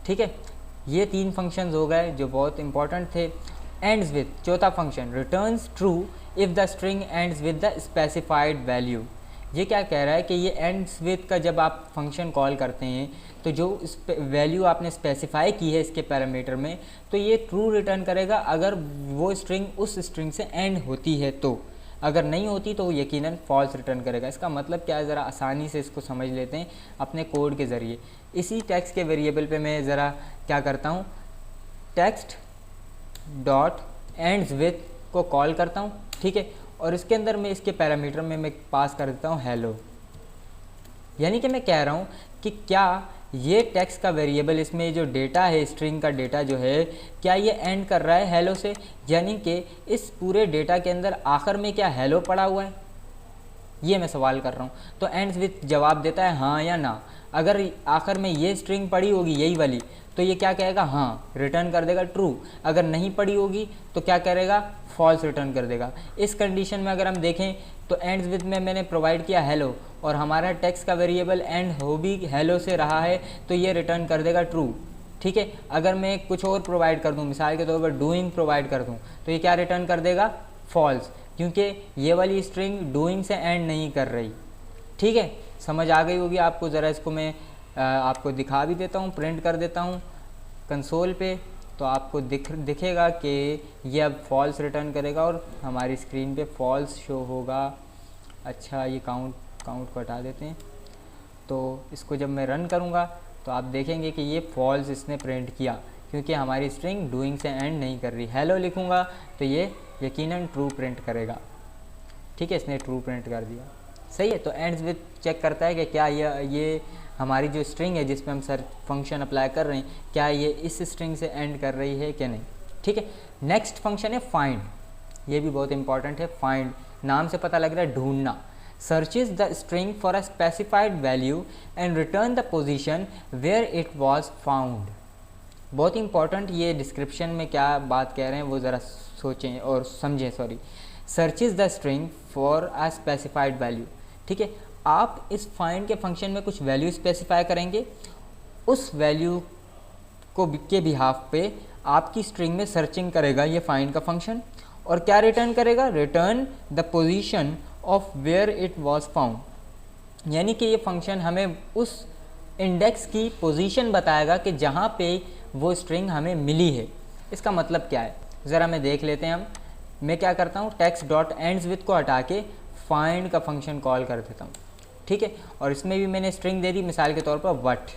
ठीक है, ये 3 फंक्शंस हो गए जो बहुत इंपॉर्टेंट थे। एंड्स विथ, चौथा function returns true if the string ends with the specified value. ये क्या कह रहा है कि ये एंड्स विथ का जब आप फंक्शन कॉल करते हैं तो जो वैल्यू आपने स्पेसिफाई की है इसके पैरामीटर में, तो ये ट्रू रिटर्न करेगा अगर वो स्ट्रिंग उस स्ट्रिंग से एंड होती है तो, अगर नहीं होती तो वो यकीनन फॉल्स रिटर्न करेगा। इसका मतलब क्या है, ज़रा आसानी से इसको समझ लेते हैं अपने कोड के ज़रिए। इसी टेक्स्ट के वेरिएबल पे मैं ज़रा क्या करता हूँ, टेक्स्ट डॉट एंड्स विथ को कॉल करता हूँ, ठीक है, और इसके अंदर मैं इसके पैरामीटर में मैं पास कर देता हूँ हेलो। यानी कि मैं कह रहा हूँ कि क्या ये टेक्स्ट का वेरिएबल, इसमें जो डेटा है, स्ट्रिंग का डेटा जो है, क्या ये एंड कर रहा है हेलो से, यानी कि इस पूरे डेटा के अंदर आखिर में क्या हेलो पड़ा हुआ है, ये मैं सवाल कर रहा हूँ। तो एंड्स विथ जवाब देता है हाँ या ना। अगर आखिर में ये स्ट्रिंग पड़ी होगी यही वाली, तो ये क्या कहेगा, हाँ रिटर्न कर देगा ट्रू। अगर नहीं पड़ी होगी तो क्या करेगा, फॉल्स रिटर्न कर देगा। इस कंडीशन में अगर हम देखें तो एंड्स विथ में मैंने प्रोवाइड किया हेलो और हमारा टेक्स्ट का वेरिएबल एंड हो भी हेलो से रहा है, तो ये रिटर्न कर देगा ट्रू, ठीक है। अगर मैं कुछ और प्रोवाइड कर दूँ, मिसाल के तौर पर डूइंग प्रोवाइड कर दूँ, तो ये क्या रिटर्न कर देगा, फॉल्स, क्योंकि ये वाली स्ट्रिंग डूइंग से एंड नहीं कर रही, ठीक है। समझ आ गई होगी आपको। ज़रा इसको मैं आपको दिखा भी देता हूँ, प्रिंट कर देता हूँ कंसोल पे, तो आपको दिखेगा कि ये अब फॉल्स रिटर्न करेगा और हमारी स्क्रीन पे फॉल्स शो होगा। अच्छा, ये काउंट को हटा देते हैं। तो इसको जब मैं रन करूँगा तो आप देखेंगे कि ये फॉल्स इसने प्रिंट किया, क्योंकि हमारी स्ट्रिंग डूइंग से एंड नहीं कर रही। हेलो लिखूँगा तो ये यकीनन ट्रू प्रिंट करेगा, ठीक है, इसने ट्रू प्रिंट कर दिया, सही है। तो एंड्स विथ चेक करता है कि क्या ये हमारी जो स्ट्रिंग है जिसमें हम सर्च फंक्शन अप्लाई कर रहे हैं, क्या ये इस स्ट्रिंग से एंड कर रही है कि नहीं, ठीक है। नेक्स्ट फंक्शन है फाइंड, ये भी बहुत इंपॉर्टेंट है। फाइंड नाम से पता लग रहा है ढूंढना। Searches the string for a specified value and return the position where it was found. बहुत इंपॉर्टेंट, ये डिस्क्रिप्शन में क्या बात कह रहे हैं वो ज़रा सोचें और समझें। Searches the string for a specified value, ठीक है। आप इस फाइंड के फंक्शन में कुछ वैल्यू स्पेसिफाई करेंगे, उस वैल्यू को के बिहाफ पे आपकी स्ट्रिंग में सर्चिंग करेगा ये फाइंड का फंक्शन, और क्या रिटर्न करेगा, return the position of where it was found. यानी कि ये फंक्शन हमें उस इंडेक्स की पोजीशन बताएगा कि जहाँ पे वो स्ट्रिंग हमें मिली है। इसका मतलब क्या है, ज़रा मैं देख लेते हैं हम। मैं क्या करता हूँ, टेक्स्ट डॉट एंड्स विथ को हटा के फाइंड का फंक्शन कॉल कर देता हूँ, ठीक है। और इसमें भी मैंने स्ट्रिंग दे दी, मिसाल के तौर पर वट।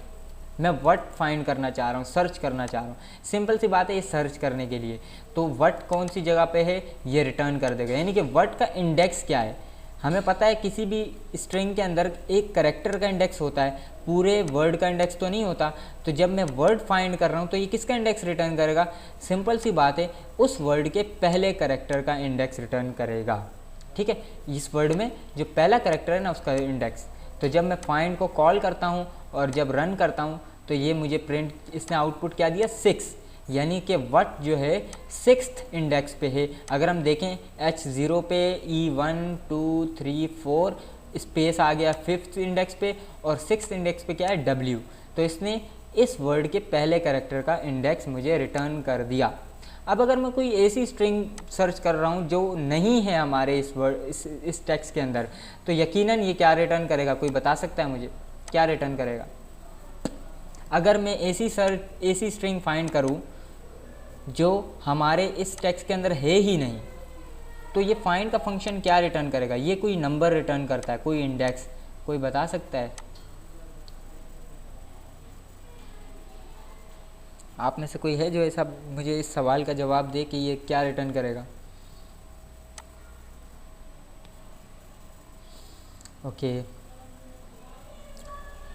मैं वट फाइंड करना चाह रहा हूँ, सर्च करना चाह रहा हूँ। सिंपल सी बात है, ये सर्च करने के लिए तो वट कौन सी जगह पे है ये रिटर्न कर देगा। यानी कि वट का इंडेक्स क्या है, हमें पता है किसी भी स्ट्रिंग के अंदर एक कैरेक्टर का इंडेक्स होता है, पूरे वर्ड का इंडेक्स तो नहीं होता। तो जब मैं वर्ड फाइंड कर रहा हूँ तो ये किसका इंडेक्स रिटर्न करेगा, सिंपल सी बात है, उस वर्ड के पहले कैरेक्टर का इंडेक्स रिटर्न करेगा, ठीक है। इस वर्ड में जो पहला कैरेक्टर है ना उसका इंडेक्स। तो जब मैं फाइंड को कॉल करता हूँ और जब रन करता हूँ तो ये मुझे प्रिंट, इसने आउटपुट क्या दिया, 6, यानी कि वट जो है 6th इंडेक्स पे है। अगर हम देखें H0 पे E1 2 3 4 स्पेस आ गया 5th इंडेक्स पे, और 6th इंडेक्स पे क्या है, W। तो इसने इस वर्ड के पहले कैरेक्टर का इंडेक्स मुझे रिटर्न कर दिया। अब अगर मैं कोई ऐसी स्ट्रिंग सर्च कर रहा हूँ जो नहीं है हमारे इस टेक्स्ट के अंदर, तो यकीनन ये क्या रिटर्न करेगा, कोई बता सकता है मुझे क्या रिटर्न करेगा। अगर मैं ऐसी स्ट्रिंग फाइंड करूँ जो हमारे इस टेक्स्ट के अंदर है ही नहीं, तो ये फाइंड का फंक्शन क्या रिटर्न करेगा। ये कोई नंबर रिटर्न करता है, कोई इंडेक्स, कोई बता सकता है। आप में से कोई है जो ऐसा मुझे इस सवाल का जवाब दे कि ये क्या रिटर्न करेगा। ओके,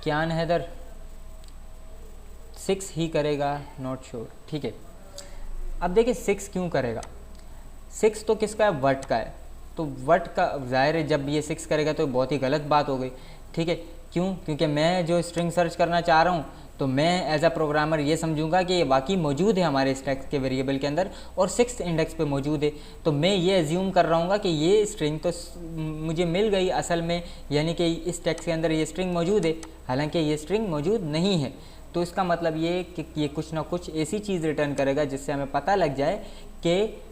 क्यान हैदर 6 ही करेगा, नॉट श्योर, ठीक है। अब देखिए 6 क्यों करेगा, 6 तो किसका है, वट का है। तो वट का ज़ाहिर है जब ये 6 करेगा तो बहुत ही गलत बात हो गई, ठीक है। क्यों, क्योंकि मैं जो स्ट्रिंग सर्च करना चाह रहा हूँ तो मैं एज अ प्रोग्रामर ये समझूंगा कि ये वाकई मौजूद है हमारे इस टेक्स्ट के वेरिएबल के अंदर और 6th इंडेक्स पे मौजूद है। तो मैं ये एज्यूम कर रहा हूँ कि ये स्ट्रिंग तो मुझे मिल गई असल में, यानी कि इस टेक्स्ट के अंदर ये स्ट्रिंग मौजूद है, हालांकि ये स्ट्रिंग मौजूद नहीं है। तो इसका मतलब ये कि ये कुछ ना कुछ ऐसी चीज़ रिटर्न करेगा जिससे हमें पता लग जाए कि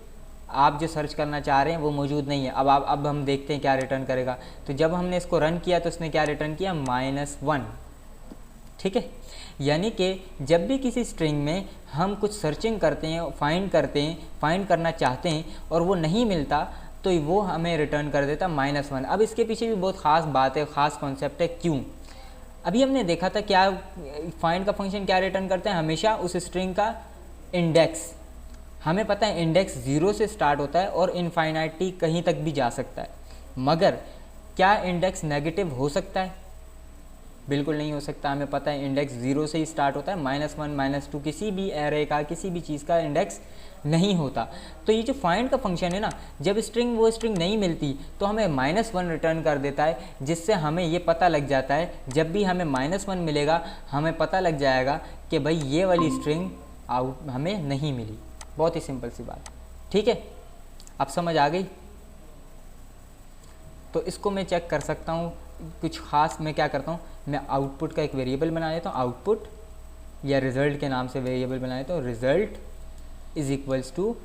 आप जो सर्च करना चाह रहे हैं वो मौजूद नहीं है। अब हम देखते हैं क्या रिटर्न करेगा। तो जब हमने इसको रन किया तो इसने क्या रिटर्न किया, -1। ठीक है, यानी कि जब भी किसी स्ट्रिंग में हम कुछ सर्चिंग करते हैं, फाइंड करना चाहते हैं और वो नहीं मिलता, तो वो हमें रिटर्न कर देता -1। अब इसके पीछे भी बहुत ख़ास बात है, ख़ास कॉन्सेप्ट है। क्यों? अभी हमने देखा था क्या फाइंड का फंक्शन क्या रिटर्न करते हैं, हमेशा उस स्ट्रिंग का इंडेक्स। हमें पता है इंडेक्स 0 से स्टार्ट होता है और इनफाइनाइटी कहीं तक भी जा सकता है, मगर क्या इंडेक्स नेगेटिव हो सकता है? बिल्कुल नहीं हो सकता। हमें पता है इंडेक्स 0 से ही स्टार्ट होता है, -1 -2 किसी भी एरे का, किसी भी चीज़ का इंडेक्स नहीं होता। तो ये जो फाइंड का फंक्शन है ना, जब वो स्ट्रिंग नहीं मिलती तो हमें -1 रिटर्न कर देता है, जिससे हमें ये पता लग जाता है, जब भी हमें -1 मिलेगा हमें पता लग जाएगा कि भाई ये वाली स्ट्रिंग हमें नहीं मिली। बहुत ही सिंपल सी बात। ठीक है, अब समझ आ गई? तो इसको मैं चेक कर सकता हूँ कुछ ख़ास। मैं क्या करता हूँ, मैं आउटपुट का एक वेरिएबल बना लेता हूँ, आउटपुट या रिज़ल्ट के नाम से वेरिएबल बना लेता हूँ। Result is equals to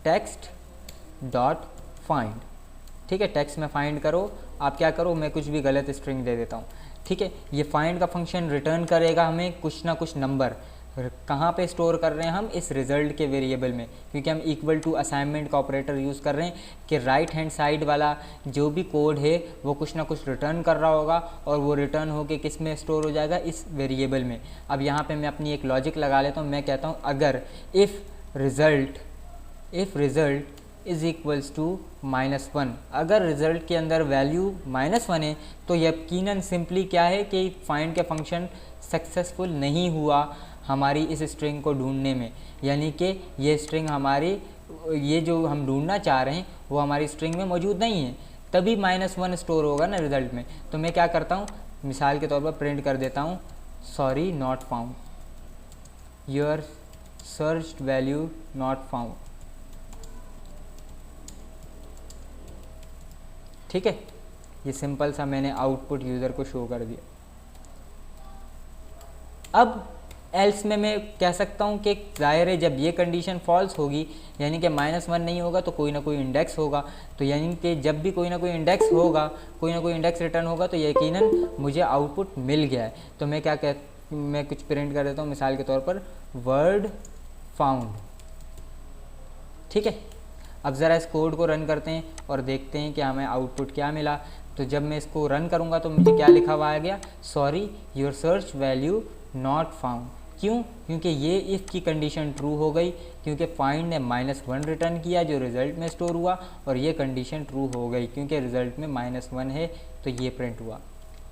text dot find. ठीक है, टेक्स्ट में फाइंड करो, आप क्या करो, मैं कुछ भी गलत स्ट्रिंग दे देता हूँ। ठीक है, ये फाइंड का फंक्शन रिटर्न करेगा हमें कुछ ना कुछ नंबर। कहाँ पे स्टोर कर रहे हैं हम, इस रिज़ल्ट के वेरिएबल में, क्योंकि हम इक्वल टू असाइनमेंट का ऑपरेटर यूज़ कर रहे हैं कि राइट हैंड साइड वाला जो भी कोड है वो कुछ ना कुछ रिटर्न कर रहा होगा और वो रिटर्न होके किस में स्टोर हो जाएगा, इस वेरिएबल में। अब यहाँ पे मैं अपनी एक लॉजिक लगा लेता हूँ। मैं कहता हूँ अगर if result is equals to -1, अगर रिज़ल्ट के अंदर वैल्यू -1 है तो यकीनन सिंपली क्या है कि फाइंड का फंक्शन सक्सेसफुल नहीं हुआ हमारी इस स्ट्रिंग को ढूंढने में, यानी कि ये स्ट्रिंग हमारी, ये जो हम ढूंढना चाह रहे हैं वो हमारी स्ट्रिंग में मौजूद नहीं है, तभी -1 स्टोर होगा ना रिज़ल्ट में। तो मैं क्या करता हूँ, मिसाल के तौर पर प्रिंट कर देता हूँ sorry not found, your searched value not found. ठीक है, ये सिंपल सा मैंने आउटपुट यूज़र को शो कर दिया। अब एल्स में मैं कह सकता हूँ कि ज़ाहिर है जब ये कंडीशन फॉल्स होगी, यानी कि -1 नहीं होगा तो कोई ना कोई इंडेक्स होगा। तो यानी कि जब भी कोई ना कोई इंडेक्स होगा, कोई ना कोई इंडेक्स रिटर्न होगा, तो यकीनन मुझे आउटपुट मिल गया है। तो मैं मैं कुछ प्रिंट कर देता हूँ, मिसाल के तौर पर वर्ड फाउंड। ठीक है, अब ज़रा इस कोड को रन करते हैं और देखते हैं कि हमें आउटपुट क्या मिला। तो जब मैं इसको रन करूँगा तो मुझे क्या लिखा हुआ आ गया, sorry your search value not found. क्यों? क्योंकि ये इफ़ की कंडीशन ट्रू हो गई, क्योंकि फाइंड ने -1 रिटर्न किया जो रिज़ल्ट में स्टोर हुआ, और ये कंडीशन ट्रू हो गई क्योंकि रिज़ल्ट में -1 है तो ये प्रिंट हुआ।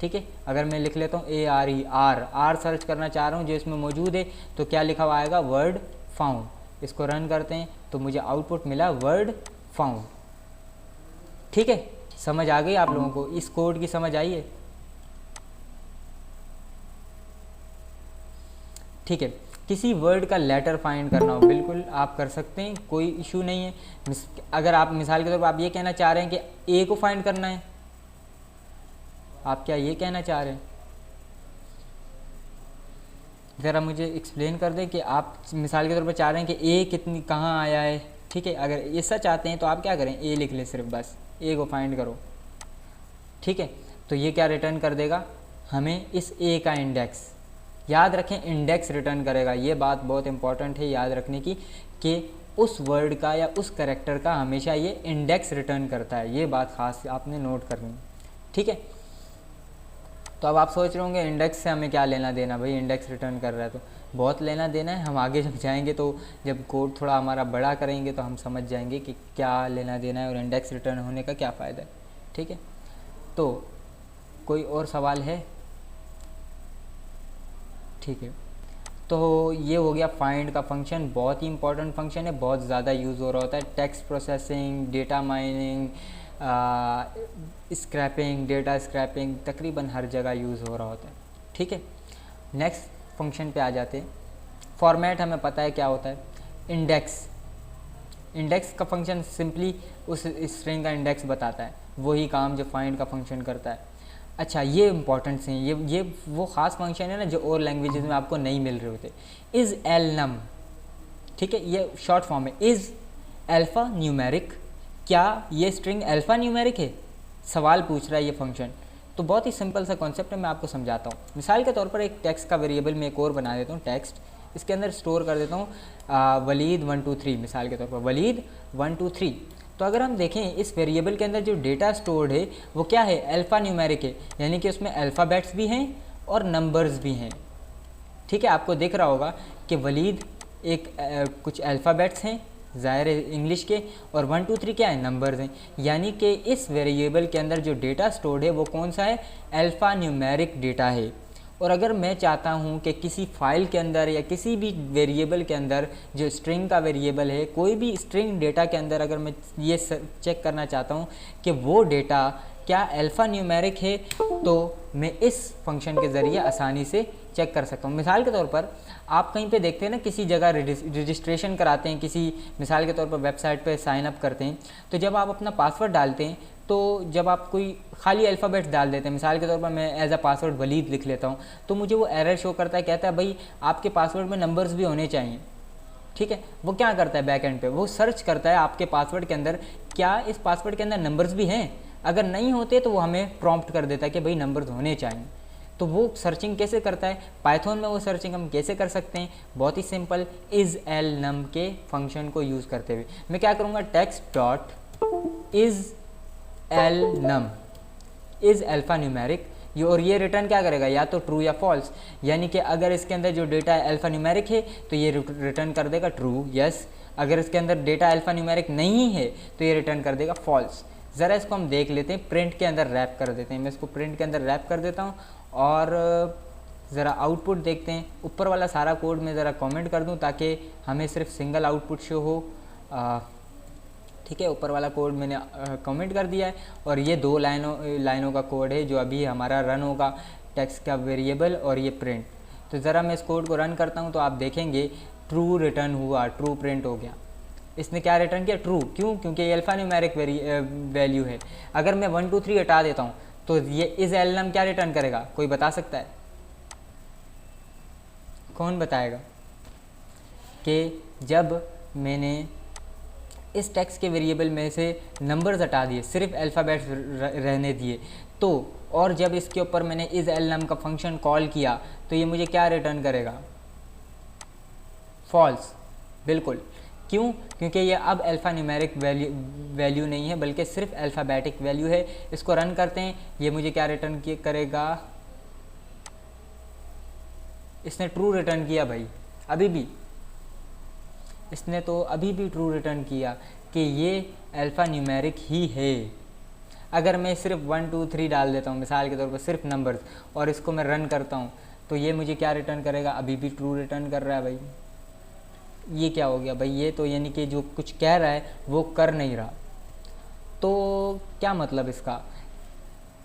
ठीक है, अगर मैं लिख लेता हूँ ARE सर्च करना चाह रहा हूँ जो इसमें मौजूद है, तो क्या लिखा हुआ आएगा, वर्ड फाउंड। इसको रन करते हैं तो मुझे आउटपुट मिला वर्ड फाउंड। ठीक है, समझ आ गई आप लोगों को, इस कोड की समझ आई है? ठीक है, किसी वर्ड का लेटर फाइंड करना हो, बिल्कुल आप कर सकते हैं, कोई इशू नहीं है। अगर आप मिसाल के तौर पर आप ये कहना चाह रहे हैं कि ए को फाइंड करना है, आप क्या ये कहना चाह रहे हैं? ज़रा मुझे एक्सप्लेन कर दें कि आप मिसाल के तौर पर चाह रहे हैं कि ए कितनी कहाँ आया है। ठीक है, अगर ऐसा चाहते हैं तो आप क्या करें, ए लिख लें, सिर्फ बस ए को फाइंड करो। ठीक है, तो ये क्या रिटर्न कर देगा हमें, इस ए का इंडेक्स। याद रखें, इंडेक्स रिटर्न करेगा। ये बात बहुत इंपॉर्टेंट है याद रखने की कि उस वर्ड का या उस कैरेक्टर का हमेशा ये इंडेक्स रिटर्न करता है। ये बात खास आपने नोट करनी है। ठीक है, तो अब आप सोच रहे होंगे इंडेक्स से हमें क्या लेना देना, भाई इंडेक्स रिटर्न कर रहा है तो बहुत लेना देना है। हम आगे जब जाएंगे तो जब कोड थोड़ा हमारा बड़ा करेंगे तो हम समझ जाएंगे कि क्या लेना देना है और इंडेक्स रिटर्न होने का क्या फ़ायदा है। ठीक है, तो कोई और सवाल है? ठीक है, तो ये हो गया फाइंड का फंक्शन। बहुत ही इंपॉर्टेंट फंक्शन है, बहुत ज़्यादा यूज़ हो रहा होता है। Text processing, data mining, scraping, data scraping, तकरीबन हर जगह यूज़ हो रहा होता है। ठीक है, नेक्स्ट फंक्शन पे आ जाते हैं। फॉर्मेट हमें पता है क्या होता है, इंडेक्स। इंडेक्स का फंक्शन सिंपली उस स्ट्रिंग का इंडेक्स बताता है, वही काम जो फाइंड का फंक्शन करता है। अच्छा, ये इंपॉर्टेंट हैं, ये वो ख़ास फंक्शन है ना जो और लैंग्वेजेस में आपको नहीं मिल रहे होते। इज़ एल नम, ठीक है, ये शॉर्ट फॉर्म है। इज़ अल्फ़ा न्यूमेरिक, क्या ये स्ट्रिंग अल्फ़ा न्यूमेरिक है, सवाल पूछ रहा है ये फंक्शन। तो बहुत ही सिंपल सा कॉन्सेप्ट है, मैं आपको समझाता हूँ। मिसाल के तौर पर एक टेक्स्ट का वेरिएबल मैं एक और बना देता हूँ, टेक्स्ट, इसके अंदर स्टोर कर देता हूँ वलीद 1 2 3, मिसाल के तौर पर वलीद 1 2 3। तो अगर हम देखें इस वेरिएबल के अंदर जो डेटा स्टोर्ड है वो क्या है, अल्फ़ा न्यूमेरिक है, यानी कि उसमें अल्फ़ाबेट्स भी हैं और नंबर्स भी हैं। ठीक है, आपको दिख रहा होगा कि वलीद एक कुछ अल्फ़ाबेट्स हैं ज़ाहिर है इंग्लिश के, और 1 2 3 क्या है, नंबर्स हैं। यानी कि इस वेरिएबल के अंदर जो डेटा स्टोर्ड है वो कौन सा है, अल्फ़ा न्यूमेरिक डेटा है। और अगर मैं चाहता हूँ कि किसी फाइल के अंदर या किसी भी वेरिएबल के अंदर जो स्ट्रिंग का वेरिएबल है, कोई भी स्ट्रिंग डेटा के अंदर अगर मैं ये चेक करना चाहता हूँ कि वो डेटा क्या अल्फ़ा न्यूमेरिक है, तो मैं इस फंक्शन के ज़रिए आसानी से चेक कर सकता हूँ। मिसाल के तौर पर आप कहीं पे देखते हैं ना, किसी जगह रजिस्ट्रेशन कराते हैं, किसी मिसाल के तौर पर वेबसाइट पे साइन अप करते हैं, तो जब आप अपना पासवर्ड डालते हैं तो जब आप कोई खाली अल्फ़ाबेट्स डाल देते हैं, मिसाल के तौर पर मैं एज अ पासवर्ड वलीद लिख लेता हूँ, तो मुझे वो एरर शो करता है, कहता है भाई आपके पासवर्ड में नंबर्स भी होने चाहिए। ठीक है, वो क्या करता है बैक एंड पे, वो सर्च करता है आपके पासवर्ड के अंदर क्या इस पासवर्ड के अंदर नंबर्स भी हैं, अगर नहीं होते तो वो हमें प्रॉम्प्ट कर देता है कि भाई नंबर्स होने चाहिए। तो वो सर्चिंग कैसे करता है, पाइथन में वो सर्चिंग हम कैसे कर सकते हैं, बहुत ही सिंपल, इज़ एल नम के फंक्शन को यूज़ करते हुए मैं क्या करूँगा, text dot is al num is alphanumeric, ये और ये रिटर्न क्या करेगा, या तो ट्रू या फॉल्स। यानी कि अगर इसके अंदर जो डेटा है अल्फ़ा न्यूमेरिक है तो ये रिटर्न कर देगा ट्रू, यस। अगर इसके अंदर डेटा अल्फ़ा न्यूमेरिक नहीं है तो ये रिटर्न कर देगा फॉल्स। ज़रा इसको हम देख लेते हैं, प्रिंट के अंदर रैप कर देते हैं। मैं इसको प्रिंट के अंदर रैप कर देता हूँ और ज़रा आउटपुट देखते हैं। ऊपर वाला सारा कोड मैं ज़रा कमेंट कर दूँ ताकि हमें सिर्फ सिंगल आउटपुट शो हो। ठीक है, ऊपर वाला कोड मैंने कमेंट कर दिया है और ये 2 लाइनों का कोड है जो अभी हमारा रन होगा, टेक्स्ट का वेरिएबल और ये प्रिंट। तो ज़रा मैं इस कोड को रन करता हूँ तो आप देखेंगे ट्रू रिटर्न हुआ, ट्रू प्रिंट हो गया। इसने क्या रिटर्न किया, ट्रू। क्यों, क्योंकि ये अल्फ़ा न्यूमेरिक वैल्यू है। अगर मैं 1 2 3 हटा देता हूँ तो ये इज़ एल नम क्या रिटर्न करेगा, कोई बता सकता है, कौन बताएगा? कि जब मैंने इस टेक्स्ट के वेरिएबल में से नंबर्स हटा दिए, सिर्फ अल्फ़ाबेट्स रहने दिए, तो और जब इसके ऊपर मैंने इज़ एल नम का फंक्शन कॉल किया तो ये मुझे क्या रिटर्न करेगा, फॉल्स। बिल्कुल, क्यों, क्योंकि ये अब अल्फ़ा न्यूमेरिक वैल्यू नहीं है बल्कि सिर्फ अल्फ़ाबेटिक वैल्यू है। इसको रन करते हैं, ये मुझे क्या रिटर्न करेगा, इसने ट्रू रिटर्न किया भाई, अभी भी इसने तो अभी भी ट्रू रिटर्न किया कि ये अल्फ़ा न्यूमेरिक ही है। अगर मैं सिर्फ 1 2 3 डाल देता हूँ मिसाल के तौर पर, सिर्फ नंबर्स, और इसको मैं रन करता हूँ तो ये मुझे क्या रिटर्न करेगा, अभी भी ट्रू रिटर्न कर रहा है भाई। ये क्या हो गया भाई, ये तो यानी कि जो कुछ कह रहा है वो कर नहीं रहा। तो क्या मतलब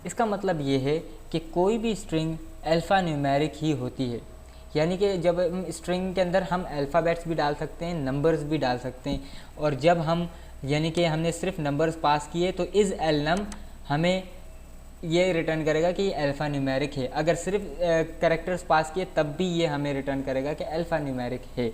इसका मतलब ये है कि कोई भी स्ट्रिंग अल्फ़ा न्यूमेरिक ही होती है। यानी कि जब हम स्ट्रिंग के अंदर हम अल्फ़ाबेट्स भी डाल सकते हैं, नंबर्स भी डाल सकते हैं, और जब हम यानी कि हमने सिर्फ नंबर्स पास किए तो इज़ एल नम हमें ये रिटर्न करेगा कि ये अल्फ़ा न्यूमेरिक है। अगर सिर्फ कैरेक्टर्स पास किए तब भी ये हमें रिटर्न करेगा कि अल्फ़ा न्यूमेरिक है।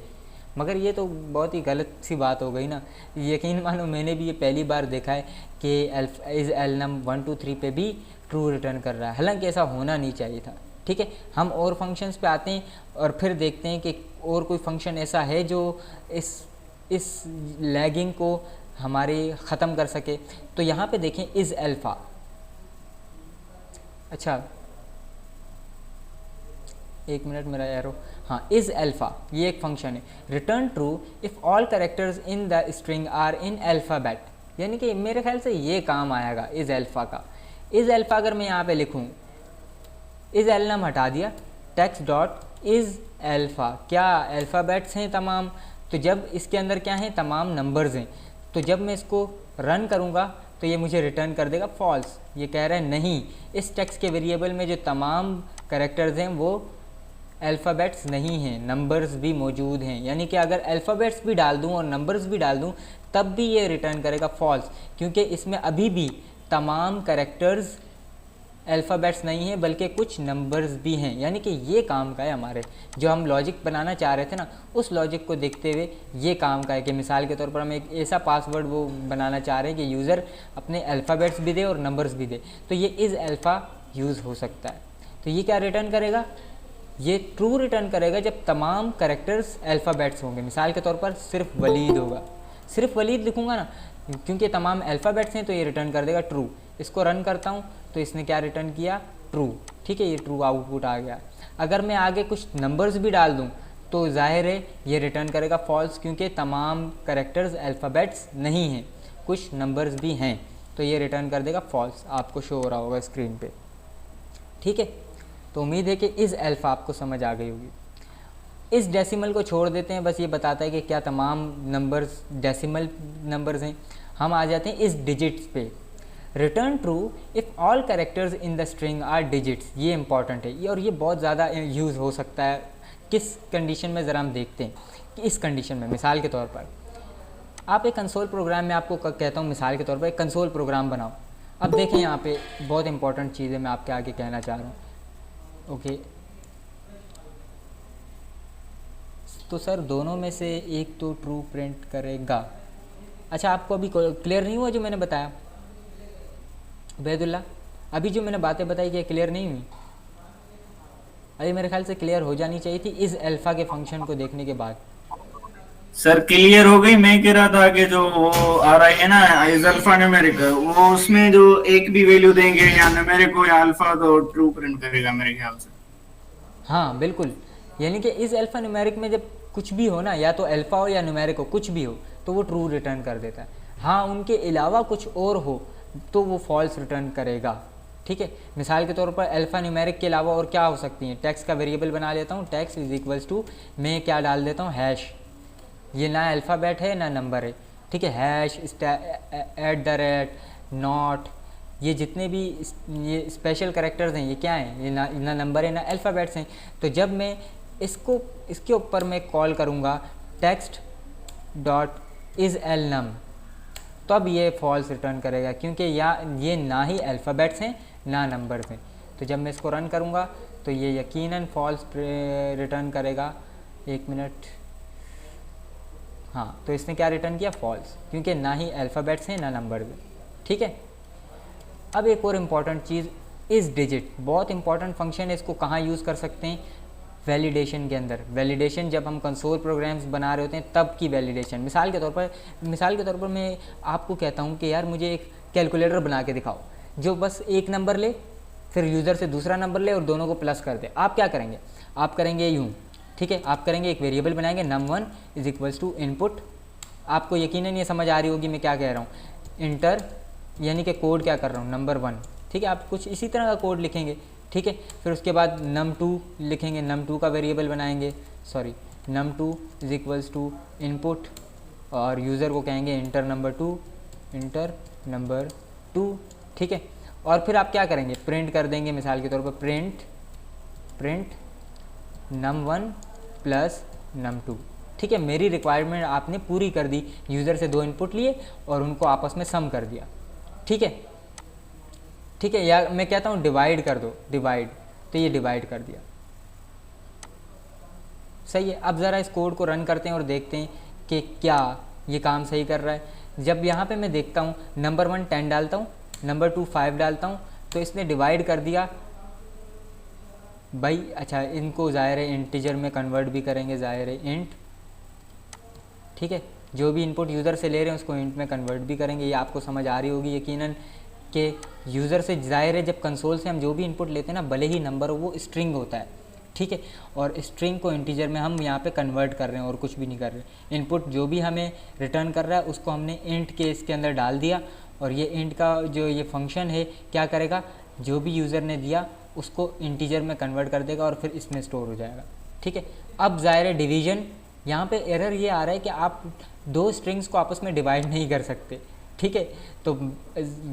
मगर ये तो बहुत ही गलत सी बात हो गई ना। यकीन मानो मैंने भी ये पहली बार देखा है कि इज़ एल नम 1 2 3 पे भी ट्रू रिटर्न कर रहा है, हालांकि ऐसा होना नहीं चाहिए था। ठीक है, हम और फंक्शंस पे आते हैं और फिर देखते हैं कि और कोई फंक्शन ऐसा है जो इस लैगिंग को हमारे ख़त्म कर सके। तो यहाँ पे देखें इज़ अल्फ़ा, अच्छा एक मिनट मेरा एरो, हाँ, इज़ अल्फ़ा ये एक फंक्शन है। Return true if all characters in the string are in alphabet, यानी कि मेरे ख्याल से ये काम आएगा इज़ अल्फ़ा का। इज़ अल्फ़ा अगर मैं यहाँ पे लिखूँ, इज़ एल नम हटा दिया, टेक्स्ट डॉट इज़ अल्फ़ा, क्या अल्फ़ाबेट्स हैं तमाम, तो जब इसके अंदर क्या हैं, तमाम नंबर्स हैं, तो जब मैं इसको रन करूँगा तो ये मुझे रिटर्न कर देगा फॉल्स। ये कह रहा है नहीं, इस टेक्स्ट के वेरिएबल में जो तमाम कैरेक्टर्स हैं वो अल्फ़ाबेट्स नहीं हैं, नंबर्स भी मौजूद हैं। यानी कि अगर अल्फ़ाबेट्स भी डाल दूँ और नंबर्स भी डाल दूँ तब भी ये रिटर्न करेगा फॉल्स, क्योंकि इसमें अभी भी तमाम कैरेक्टर्स अल्फ़ाबेट्स नहीं है बल्कि कुछ नंबर्स भी हैं, यानी कि ये काम का है हमारे, जो हम लॉजिक बनाना चाह रहे थे ना, उस लॉजिक को देखते हुए ये काम का है कि मिसाल के तौर पर हम एक ऐसा पासवर्ड वो बनाना चाह रहे हैं कि यूज़र अपने अल्फ़ाबेट्स भी दे और नंबर्स भी दे, तो ये इज़ अल्फ़ा यूज़ हो सकता है। तो ये क्या रिटर्न करेगा, ये ट्रू रिटर्न करेगा जब तमाम करेक्टर्स अल्फ़ाबेट्स होंगे। मिसाल के तौर पर सिर्फ वलीद होगा, सिर्फ वलीद लिखूँगा ना, क्योंकि तमाम अल्फ़ाबेट्स हैं तो ये रिटर्न कर देगा ट्रू। इसको रन करता हूँ तो इसने क्या रिटर्न किया, ट्रू। ठीक है, ये ट्रू आउटपुट आ गया। अगर मैं आगे कुछ नंबर्स भी डाल दूँ तो जाहिर है ये रिटर्न करेगा फॉल्स, क्योंकि तमाम करेक्टर्स अल्फ़ाबेट्स नहीं हैं, कुछ नंबर्स भी हैं, तो ये रिटर्न कर देगा फॉल्स। आपको शो हो रहा होगा स्क्रीन पे। ठीक है, तो उम्मीद है कि इस अल्फ़ा आपको समझ आ गई होगी। इस डेसिमल को छोड़ देते हैं, बस ये बताता है कि क्या तमाम नंबर्स डेसिमल नंबर्स हैं। हम आ जाते हैं इस डिजिट्स पे। Return true if all characters in the string are digits. ये इंपॉर्टेंट है, ये और ये बहुत ज़्यादा यूज़ हो सकता है। किस कंडीशन में ज़रा हम देखते हैं कि इस कंडीशन में, मिसाल के तौर पर आप एक कंसोल प्रोग्राम में, आपको कहता हूँ मिसाल के तौर पर एक कंसोल प्रोग्राम बनाओ। अब देखें यहाँ पे बहुत इंपॉर्टेंट चीज़ है, मैं आपके आगे कहना चाह रहा हूँ। ओके, तो सर दोनों में से एक तो ट्रू प्रिंट करेगा। अच्छा, आपको अभी क्लियर नहीं हुआ जो मैंने बताया उबैदुल्ला? अभी जो मैंने बातें बताई क्या क्लियर नहीं हुई? अभी मेरे ख्याल से क्लियर हो जानी चाहिए थी इस अल्फ़ा के फंक्शन को देखने के बाद। सर क्लियर हो गई। मैं कह रहा था कि जो वो आ रहा है ना इज अल्फा न्यूमेरिक, वो उसमें जो एक भी वैल्यू देंगे या न्यूमेरिक हो या अल्फा, तो ट्रू प्रिंट करेगा मेरे ख्याल से। हाँ बिल्कुल, यानी कि इस अल्फ़ा न्यूमेरिक में जब कुछ भी हो ना, या तो अल्फ़ा हो या न्यूमेरिक हो, कुछ भी हो तो वो ट्रू रिटर्न कर देता है। हाँ, उनके अलावा कुछ और हो तो वो फॉल्स रिटर्न करेगा। ठीक है, मिसाल के तौर पर अल्फ़ा न्यूमेरिक के अलावा और क्या हो सकती हैं? टेक्स्ट का वेरिएबल बना लेता हूँ, टेक्स्ट इज इक्वल्स टू, मैं क्या डाल देता हूँ, हैश। ये ना अल्फ़ाबेट है ना नंबर है। ठीक है, hash, at the rate, not, ये जितने भी ये स्पेशल कैरेक्टर्स हैं, ये क्या हैं? ये ना नंबर है ना अल्फ़ाबेट्स हैं। तो जब मैं इसके ऊपर मैं कॉल करूँगा टेक्स्ट डॉट इज़ एल नम, तो अब ये फॉल्स रिटर्न करेगा, क्योंकि ये ना ही अल्फ़ाबेट्स हैं ना नंबर्स हैं। तो जब मैं इसको रन करूँगा तो ये यकीनन फॉल्स रिटर्न करेगा। एक मिनट, हाँ, तो इसने क्या रिटर्न किया, फॉल्स, क्योंकि ना ही अल्फ़ाबेट्स हैं ना नंबर्स हैं। ठीक है, अब एक और इम्पॉर्टेंट चीज़, इस डिजिट बहुत इंपॉर्टेंट फंक्शन है। इसको कहाँ यूज़ कर सकते हैं? वैलिडेशन के अंदर। वैलिडेशन जब हम कंसोल प्रोग्राम्स बना रहे होते हैं तब की वैलिडेशन। मिसाल के तौर पर मैं आपको कहता हूँ कि यार मुझे एक कैलकुलेटर बना के दिखाओ जो बस एक नंबर ले, फिर यूज़र से दूसरा नंबर ले और दोनों को प्लस कर दे। आप क्या करेंगे? आप करेंगे यूँ, ठीक है, आप करेंगे एक वेरिएबल बनाएंगे num1 is equals to input. आपको यकीनन ये समझ आ रही होगी मैं क्या कह रहा हूँ। इंटर यानी कि कोड क्या कर रहा हूँ, नंबर 1। ठीक है, आप कुछ इसी तरह का कोड लिखेंगे। ठीक है, फिर उसके बाद num2 लिखेंगे, num2 का वेरिएबल बनाएंगे, sorry num2 is equals to input, और यूज़र को कहेंगे इंटर नंबर 2। ठीक है, और फिर आप क्या करेंगे, प्रिंट कर देंगे, मिसाल के तौर पर प्रिंट num1 प्लस num2। ठीक है, मेरी रिक्वायरमेंट आपने पूरी कर दी। यूज़र से 2 इनपुट लिए और उनको आपस में सम कर दिया। ठीक है, या मैं कहता हूँ डिवाइड कर दो, डिवाइड, तो ये डिवाइड कर दिया। सही है, अब ज़रा इस कोड को रन करते हैं और देखते हैं कि क्या ये काम सही कर रहा है। जब यहाँ पे मैं देखता हूँ नंबर 1 10 डालता हूँ, नंबर 2 5 डालता हूँ, तो इसने डिवाइड कर दिया भाई। अच्छा, इनको ज़ाहिर है इंटीजर में कन्वर्ट भी करेंगे, ज़ाहिर है इंट। ठीक है, जो भी इनपुट यूज़र से ले रहे हैं उसको इंट में कन्वर्ट भी करेंगे। ये आपको समझ आ रही होगी यकीनन कि यूज़र से, ज़ाहिर है जब कंसोल से हम जो भी इनपुट लेते हैं ना, भले ही नंबर हो, वो स्ट्रिंग होता है। ठीक है, और स्ट्रिंग को इंटीजर में हम यहाँ पे कन्वर्ट कर रहे हैं और कुछ भी नहीं कर रहे। इनपुट जो भी हमें रिटर्न कर रहा है उसको हमने इंट के इसके अंदर डाल दिया, और ये इंट का जो ये फंक्शन है क्या करेगा, जो भी यूज़र ने दिया उसको इंटीजर में कन्वर्ट कर देगा और फिर इसमें स्टोर हो जाएगा। ठीक है, अब ज़ाहिर है डिवीज़न, यहाँ पे एरर ये आ रहा है कि आप 2 स्ट्रिंग्स को आपस में डिवाइड नहीं कर सकते। ठीक है, तो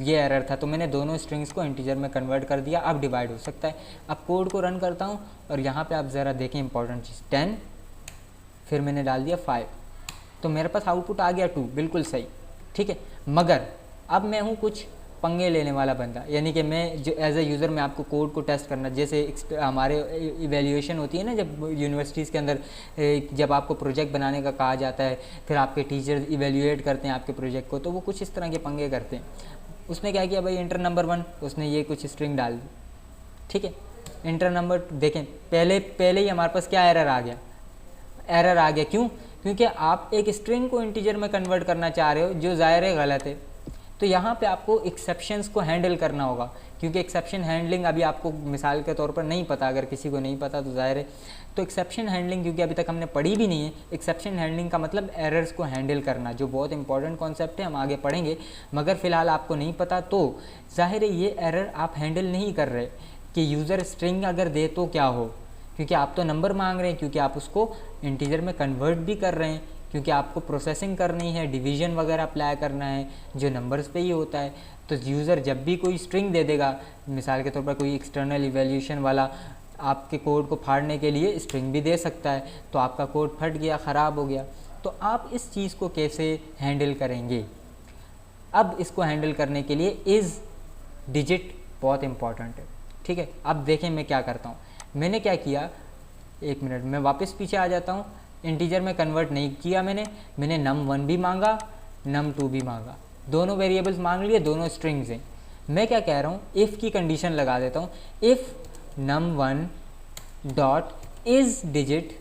ये एरर था, तो मैंने दोनों स्ट्रिंग्स को इंटीजर में कन्वर्ट कर दिया, अब डिवाइड हो सकता है। अब कोड को रन करता हूँ और यहाँ पे आप ज़रा देखें इंपॉर्टेंट चीज़, 10, फिर मैंने डाल दिया 5, तो मेरे पास आउटपुट आ गया 2, बिल्कुल सही। ठीक है, मगर अब मैं हूँ कुछ पंगे लेने वाला बंदा, यानी कि मैं जो एज ए यूज़र मैं आपको कोड को टेस्ट करना, जैसे हमारे इवैल्यूएशन होती है ना जब यूनिवर्सिटीज़ के अंदर, जब आपको प्रोजेक्ट बनाने का कहा जाता है, फिर आपके टीचर्स इवैल्यूएट करते हैं आपके प्रोजेक्ट को, तो वो कुछ इस तरह के पंगे करते हैं। उसने क्या किया भाई, इंटर नंबर 1, उसने ये कुछ स्ट्रिंग डाल दी, ठीक है। इंटर नंबर देखें, पहले ही हमारे पास क्या एरर आ गया, एरर आ गया। क्यों? क्योंकि आप एक स्ट्रिंग को इंटीजर में कन्वर्ट करना चाह रहे हो, जो ज़ाहिर है गलत है। तो यहाँ पे आपको एक्सेप्शंस को हैंडल करना होगा, क्योंकि एक्सेप्शन हैंडलिंग अभी आपको मिसाल के तौर पर नहीं पता, अगर किसी को नहीं पता तो ज़ाहिर है। तो एक्सेप्शन हैंडलिंग क्योंकि अभी तक हमने पढ़ी भी नहीं है, एक्सेप्शन हैंडलिंग का मतलब एरर्स को हैंडल करना, जो बहुत इंपॉर्टेंट कॉन्सेप्ट है, हम आगे पढ़ेंगे। मगर फ़िलहाल आपको नहीं पता तो ज़ाहिर है ये एरर आप हैंडल नहीं कर रहे कि यूज़र स्ट्रिंग अगर दे तो क्या हो, क्योंकि आप तो नंबर मांग रहे हैं, क्योंकि आप उसको इंटीजर में कन्वर्ट भी कर रहे हैं, क्योंकि आपको प्रोसेसिंग करनी है, डिवीजन वगैरह अप्लाई करना है, जो नंबर्स पे ही होता है। तो यूज़र जब भी कोई स्ट्रिंग दे देगा, मिसाल के तौर पर कोई एक्सटर्नल इवैल्यूएशन वाला आपके कोड को फाड़ने के लिए स्ट्रिंग भी दे सकता है, तो आपका कोड फट गया, ख़राब हो गया। तो आप इस चीज़ को कैसे हैंडल करेंगे? अब इसको हैंडल करने के लिए इज़ डिजिट बहुत इंपॉर्टेंट है, ठीक है। अब देखें मैं क्या करता हूँ, मैंने क्या किया, एक मिनट मैं वापस पीछे आ जाता हूँ। इंटीजर में कन्वर्ट नहीं किया मैंने num1 भी मांगा, num2 भी मांगा, दोनों वेरिएबल्स मांग लिए, दोनों स्ट्रिंग्स हैं। मैं क्या कह रहा हूँ, इफ़ की कंडीशन लगा देता हूँ, if num1 dot is digit,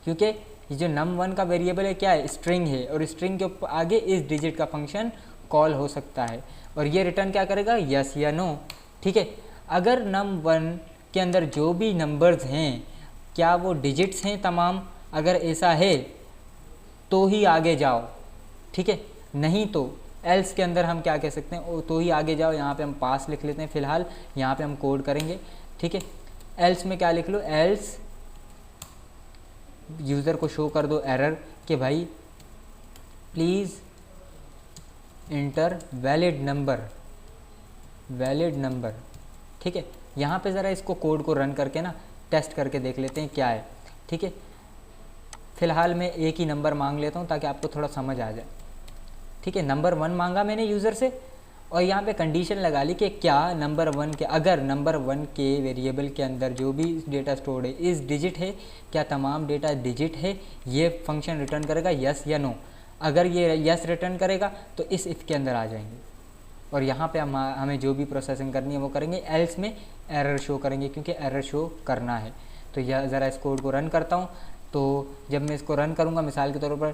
क्योंकि ये जो num1 का वेरिएबल है क्या है, स्ट्रिंग है, और स्ट्रिंग के आगे इस डिजिट का फंक्शन कॉल हो सकता है, और ये रिटर्न क्या करेगा, यस या नो, ठीक है। अगर num1 के अंदर जो भी नंबर्स हैं क्या वो डिजिट्स हैं तमाम, अगर ऐसा है तो ही आगे जाओ, ठीक है, नहीं तो एल्स के अंदर हम क्या कह सकते हैं, तो ही आगे जाओ। यहाँ पे हम पास लिख लेते हैं, फ़िलहाल यहाँ पे हम कोड करेंगे, ठीक है। एल्स में क्या लिख लो, एल्स यूज़र को शो कर दो एरर कि भाई प्लीज़ इंटर वैलिड नंबर, ठीक है। यहाँ पे ज़रा इसको कोड को रन करके ना टेस्ट करके देख लेते हैं क्या है, ठीक है। फ़िलहाल मैं एक ही नंबर मांग लेता हूँ ताकि आपको थोड़ा समझ आ जाए, ठीक है। नंबर 1 मांगा मैंने यूज़र से, और यहाँ पे कंडीशन लगा ली कि क्या नंबर 1 के, अगर नंबर 1 के वेरिएबल के अंदर जो भी डेटा स्टोर्ड है इस डिजिट है, क्या तमाम डेटा डिजिट है, ये फंक्शन रिटर्न करेगा यस या नो। अगर ये यस रिटर्न करेगा तो इस इफ़ के अंदर आ जाएंगे, और यहाँ पे हमें जो भी प्रोसेसिंग करनी है वो करेंगे, एल्स में एरर शो करेंगे क्योंकि एरर शो करना है। तो यह ज़रा इस कोड को रन करता हूँ। तो जब मैं इसको रन करूँगा, मिसाल के तौर पर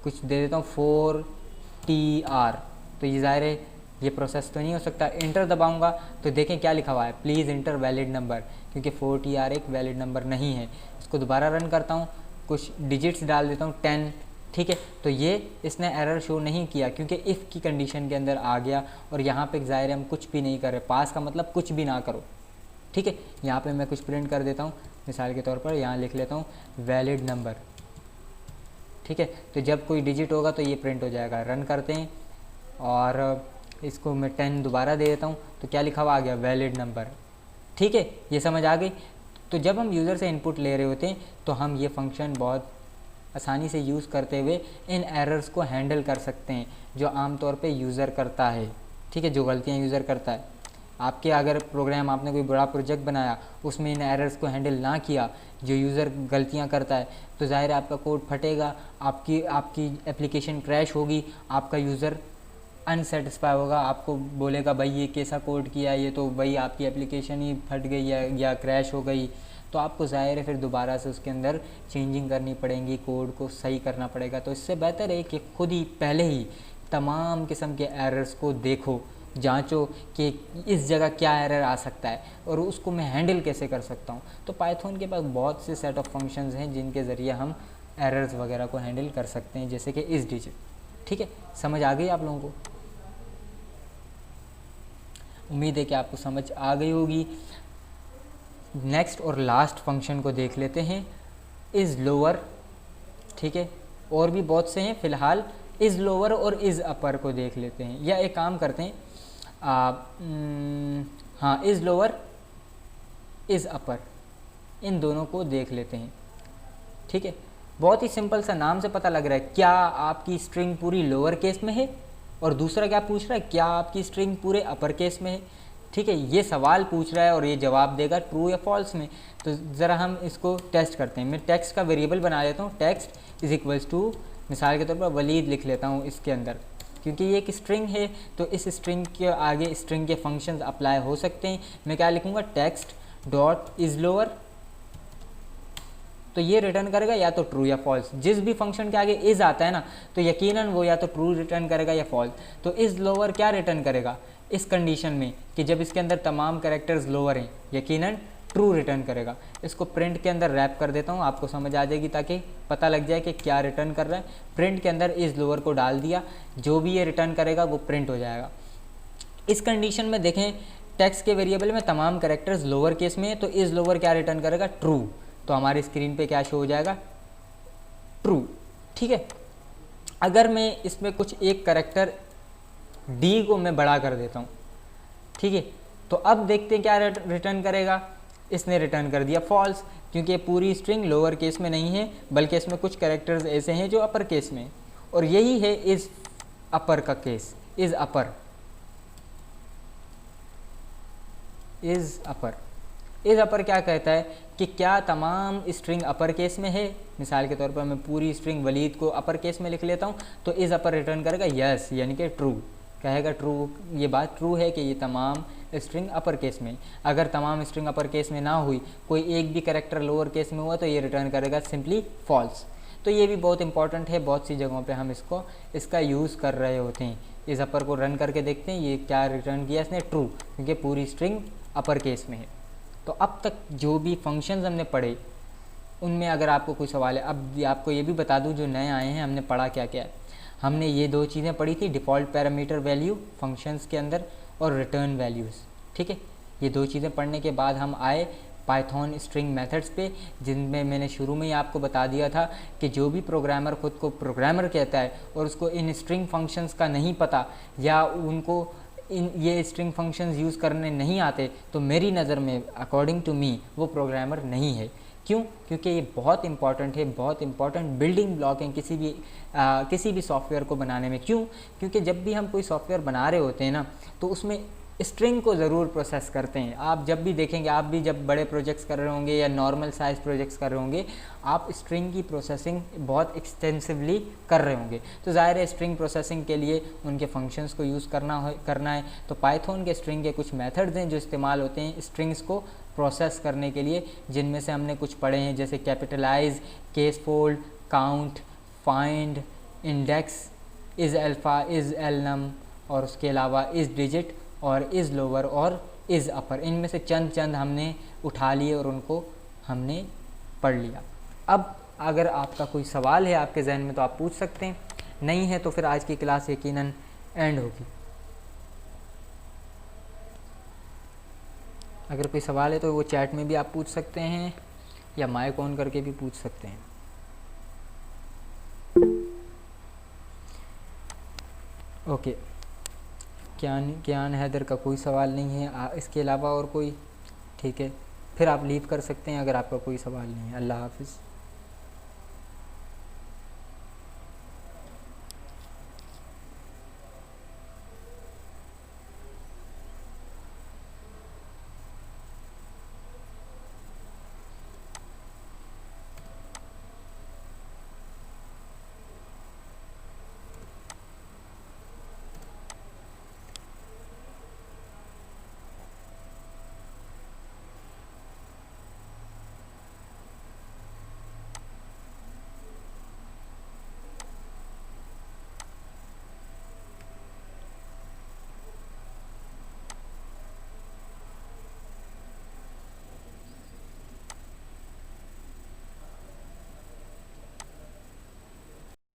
कुछ दे देता हूँ 4TR, तो ये ज़ाहिर है ये प्रोसेस तो नहीं हो सकता। इंटर दबाऊँगा तो देखें क्या लिखा हुआ है, प्लीज़ इंटर वैलिड नंबर, क्योंकि 4TR एक वैलिड नंबर नहीं है। इसको दोबारा रन करता हूँ, कुछ डिजिट्स डाल देता हूँ 10, ठीक है। तो ये इसने एरर शो नहीं किया क्योंकि इफ़ की कंडीशन के अंदर आ गया, और यहाँ पे ज़ाहिर है हम कुछ भी नहीं कर रहे, पास का मतलब कुछ भी ना करो, ठीक है। यहाँ पे मैं कुछ प्रिंट कर देता हूँ, मिसाल के तौर पर यहाँ लिख लेता हूँ वैलिड नंबर, ठीक है। तो जब कोई डिजिट होगा तो ये प्रिंट हो जाएगा। रन करते हैं और इसको मैं 10 दोबारा दे देता हूँ, तो क्या लिखा हुआ आ गया, वैलिड नंबर, ठीक है। ये समझ आ गई। तो जब हम यूज़र से इनपुट ले रहे होते हैं तो हम ये फंक्शन बहुत आसानी से यूज़ करते हुए इन एरर्स को हैंडल कर सकते हैं जो आमतौर पे यूज़र करता है, ठीक है, जो गलतियाँ यूज़र करता है। आपके अगर प्रोग्राम, आपने कोई बड़ा प्रोजेक्ट बनाया, उसमें इन एरर्स को हैंडल ना किया जो यूज़र गलतियाँ करता है, तो ज़ाहिर है आपका कोड फटेगा, आपकी एप्लीकेशन क्रैश होगी, आपका यूज़र अनसेटिस्फाई होगा, आपको बोलेगा भाई ये कैसा कोड किया, ये तो भाई आपकी एप्लीकेशन ही फट गई या क्रैश हो गई। तो आपको ज़ाहिर है फिर दोबारा से उसके अंदर चेंजिंग करनी पड़ेगी, कोड को सही करना पड़ेगा। तो इससे बेहतर है कि खुद ही पहले ही तमाम किस्म के एरर्स को देखो, जांचो कि इस जगह क्या एरर आ सकता है और उसको मैं हैंडल कैसे कर सकता हूँ। तो पाइथन के पास बहुत से सेट ऑफ फंक्शंस हैं जिनके ज़रिए हम एरर्स वगैरह को हैंडल कर सकते हैं, जैसे कि इस डिजिट, ठीक है। समझ आ गई आप लोगों को? उम्मीद है कि आपको समझ आ गई होगी। नेक्स्ट और लास्ट फंक्शन को देख लेते हैं, इज़ लोअर, ठीक है। और भी बहुत से हैं, फ़िलहाल इज़ लोअर और इज़ अपर को देख लेते हैं, या एक काम करते हैं, हाँ, इज़ लोअर इज़ अपर, इन दोनों को देख लेते हैं, ठीक है। बहुत ही सिंपल सा, नाम से पता लग रहा है क्या आपकी स्ट्रिंग पूरी लोअर केस में है और दूसरा क्या पूछ रहा है, क्या आपकी स्ट्रिंग पूरे अपर केस में है। ठीक है, ये सवाल पूछ रहा है और ये जवाब देगा ट्रू या फॉल्स में। तो ज़रा हम इसको टेस्ट करते हैं। मैं टेक्स्ट का वेरिएबल बना देता हूँ, टेक्स्ट इज इक्वल्स टू, मिसाल के तौर पर वलीद लिख लेता हूँ इसके अंदर, क्योंकि ये एक स्ट्रिंग है तो इस स्ट्रिंग के आगे स्ट्रिंग के फंक्शंस अप्लाई हो सकते हैं। मैं क्या लिखूँगा, टेक्स्ट डॉट इज लोअर, तो ये रिटर्न करेगा या तो ट्रू या फॉल्स। जिस भी फंक्शन के आगे इज आता है ना, तो यकीनन वो या तो ट्रू रिटर्न करेगा या फॉल्स। तो इज लोअर क्या रिटर्न करेगा इस कंडीशन में कि जब इसके अंदर तमाम कैरेक्टर्स लोअर हैं, यकीनन ट्रू रिटर्न करेगा। इसको प्रिंट के अंदर रैप कर देता हूँ, आपको समझ आ जाएगी ताकि पता लग जाए कि क्या रिटर्न कर रहा है। प्रिंट के अंदर इज लोअर को डाल दिया, जो भी ये रिटर्न करेगा वो प्रिंट हो जाएगा। इस कंडीशन में देखें, टेक्स्ट के वेरिएबल में तमाम कैरेक्टर्स लोअर केस में है, तो इज लोअर क्या रिटर्न करेगा, ट्रू। तो हमारी स्क्रीन पे क्या शो हो जाएगा, ट्रू। ठीक है, अगर मैं इसमें कुछ एक कैरेक्टर डी को मैं बड़ा कर देता हूँ, ठीक है, तो अब देखते हैं क्या रिटर्न करेगा। इसने रिटर्न कर दिया फॉल्स, क्योंकि ये पूरी स्ट्रिंग लोअर केस में नहीं है, बल्कि इसमें कुछ कैरेक्टर्स ऐसे हैं जो अपर केस में, और यही है इज अपर का case. Is upper, is upper, is upper क्या कहता है कि क्या तमाम स्ट्रिंग अपर केस में है। मिसाल के तौर पर मैं पूरी स्ट्रिंग वलीद को अपर केस में लिख लेता हूँ, तो इज अपर रिटर्न करेगा यस, यानी कि ट्रू, कहेगा ट्रू, ये बात ट्रू है कि ये तमाम स्ट्रिंग अपर केस में। अगर तमाम स्ट्रिंग अपर केस में ना हुई, कोई एक भी कैरेक्टर लोअर केस में हुआ, तो ये रिटर्न करेगा सिंपली फॉल्स। तो ये भी बहुत इंपॉर्टेंट है, बहुत सी जगहों पे हम इसका यूज़ कर रहे होते हैं। इस अपर को रन करके देखते हैं ये क्या रिटर्न किया इसने, ट्रू, क्योंकि पूरी स्ट्रिंग अपर केस में है। तो अब तक जो भी फंक्शंस हमने पढ़े उनमें अगर आपको कोई सवाल है, अब आपको ये भी बता दूं जो नए आए हैं हमने पढ़ा क्या क्या है। हमने ये दो चीज़ें पढ़ी थी, डिफ़ॉल्ट पैरामीटर वैल्यू फंक्शंस के अंदर और रिटर्न वैल्यूज़। ठीक है, ये दो चीज़ें पढ़ने के बाद हम आए पाइथन स्ट्रिंग मेथड्स पे, जिनमें मैंने शुरू में ही आपको बता दिया था कि जो भी प्रोग्रामर खुद को प्रोग्रामर कहता है और उसको इन स्ट्रिंग फंक्शंस का नहीं पता या उनको ये स्ट्रिंग फंक्शंस यूज़ करने नहीं आते, तो मेरी नज़र में अकॉर्डिंग टू मी वो प्रोग्रामर नहीं है। क्यों? क्योंकि ये बहुत इंपॉर्टेंट है, बहुत इंपॉर्टेंट बिल्डिंग ब्लॉक है किसी भी सॉफ्टवेयर को बनाने में। क्यों? क्योंकि जब भी हम कोई सॉफ्टवेयर बना रहे होते हैं ना, तो उसमें स्ट्रिंग को ज़रूर प्रोसेस करते हैं। आप जब भी देखेंगे, आप भी जब बड़े प्रोजेक्ट्स कर रहे होंगे या नॉर्मल साइज प्रोजेक्ट्स कर रहे होंगे, आप स्ट्रिंग की प्रोसेसिंग बहुत एक्सटेंसिवली कर रहे होंगे। तो ज़ाहिर है स्ट्रिंग प्रोसेसिंग के लिए उनके फंक्शंस को यूज़ करना है। तो पाइथन के स्ट्रिंग के कुछ मेथड्स हैं जो इस्तेमाल होते हैं स्ट्रिंग्स को प्रोसेस करने के लिए, जिनमें से हमने कुछ पढ़े हैं, जैसे capitalize, case fold, count, find, index, is alpha, is alnum, और उसके अलावा इज़ डिजिट और इज़ लोअर और इज़ अपर। इनमें से चंद हमने उठा लिए और उनको हमने पढ़ लिया। अब अगर आपका कोई सवाल है आपके जहन में तो आप पूछ सकते हैं, नहीं है तो फिर आज की क्लास यकीनन एंड होगी। अगर कोई सवाल है तो वो चैट में भी आप पूछ सकते हैं या माइक ऑन करके भी पूछ सकते हैं। ओके, कियान हैदर का कोई सवाल नहीं है, इसके अलावा और कोई? ठीक है, फिर आप लीव कर सकते हैं अगर आपका कोई सवाल नहीं है। अल्लाह हाफिज़।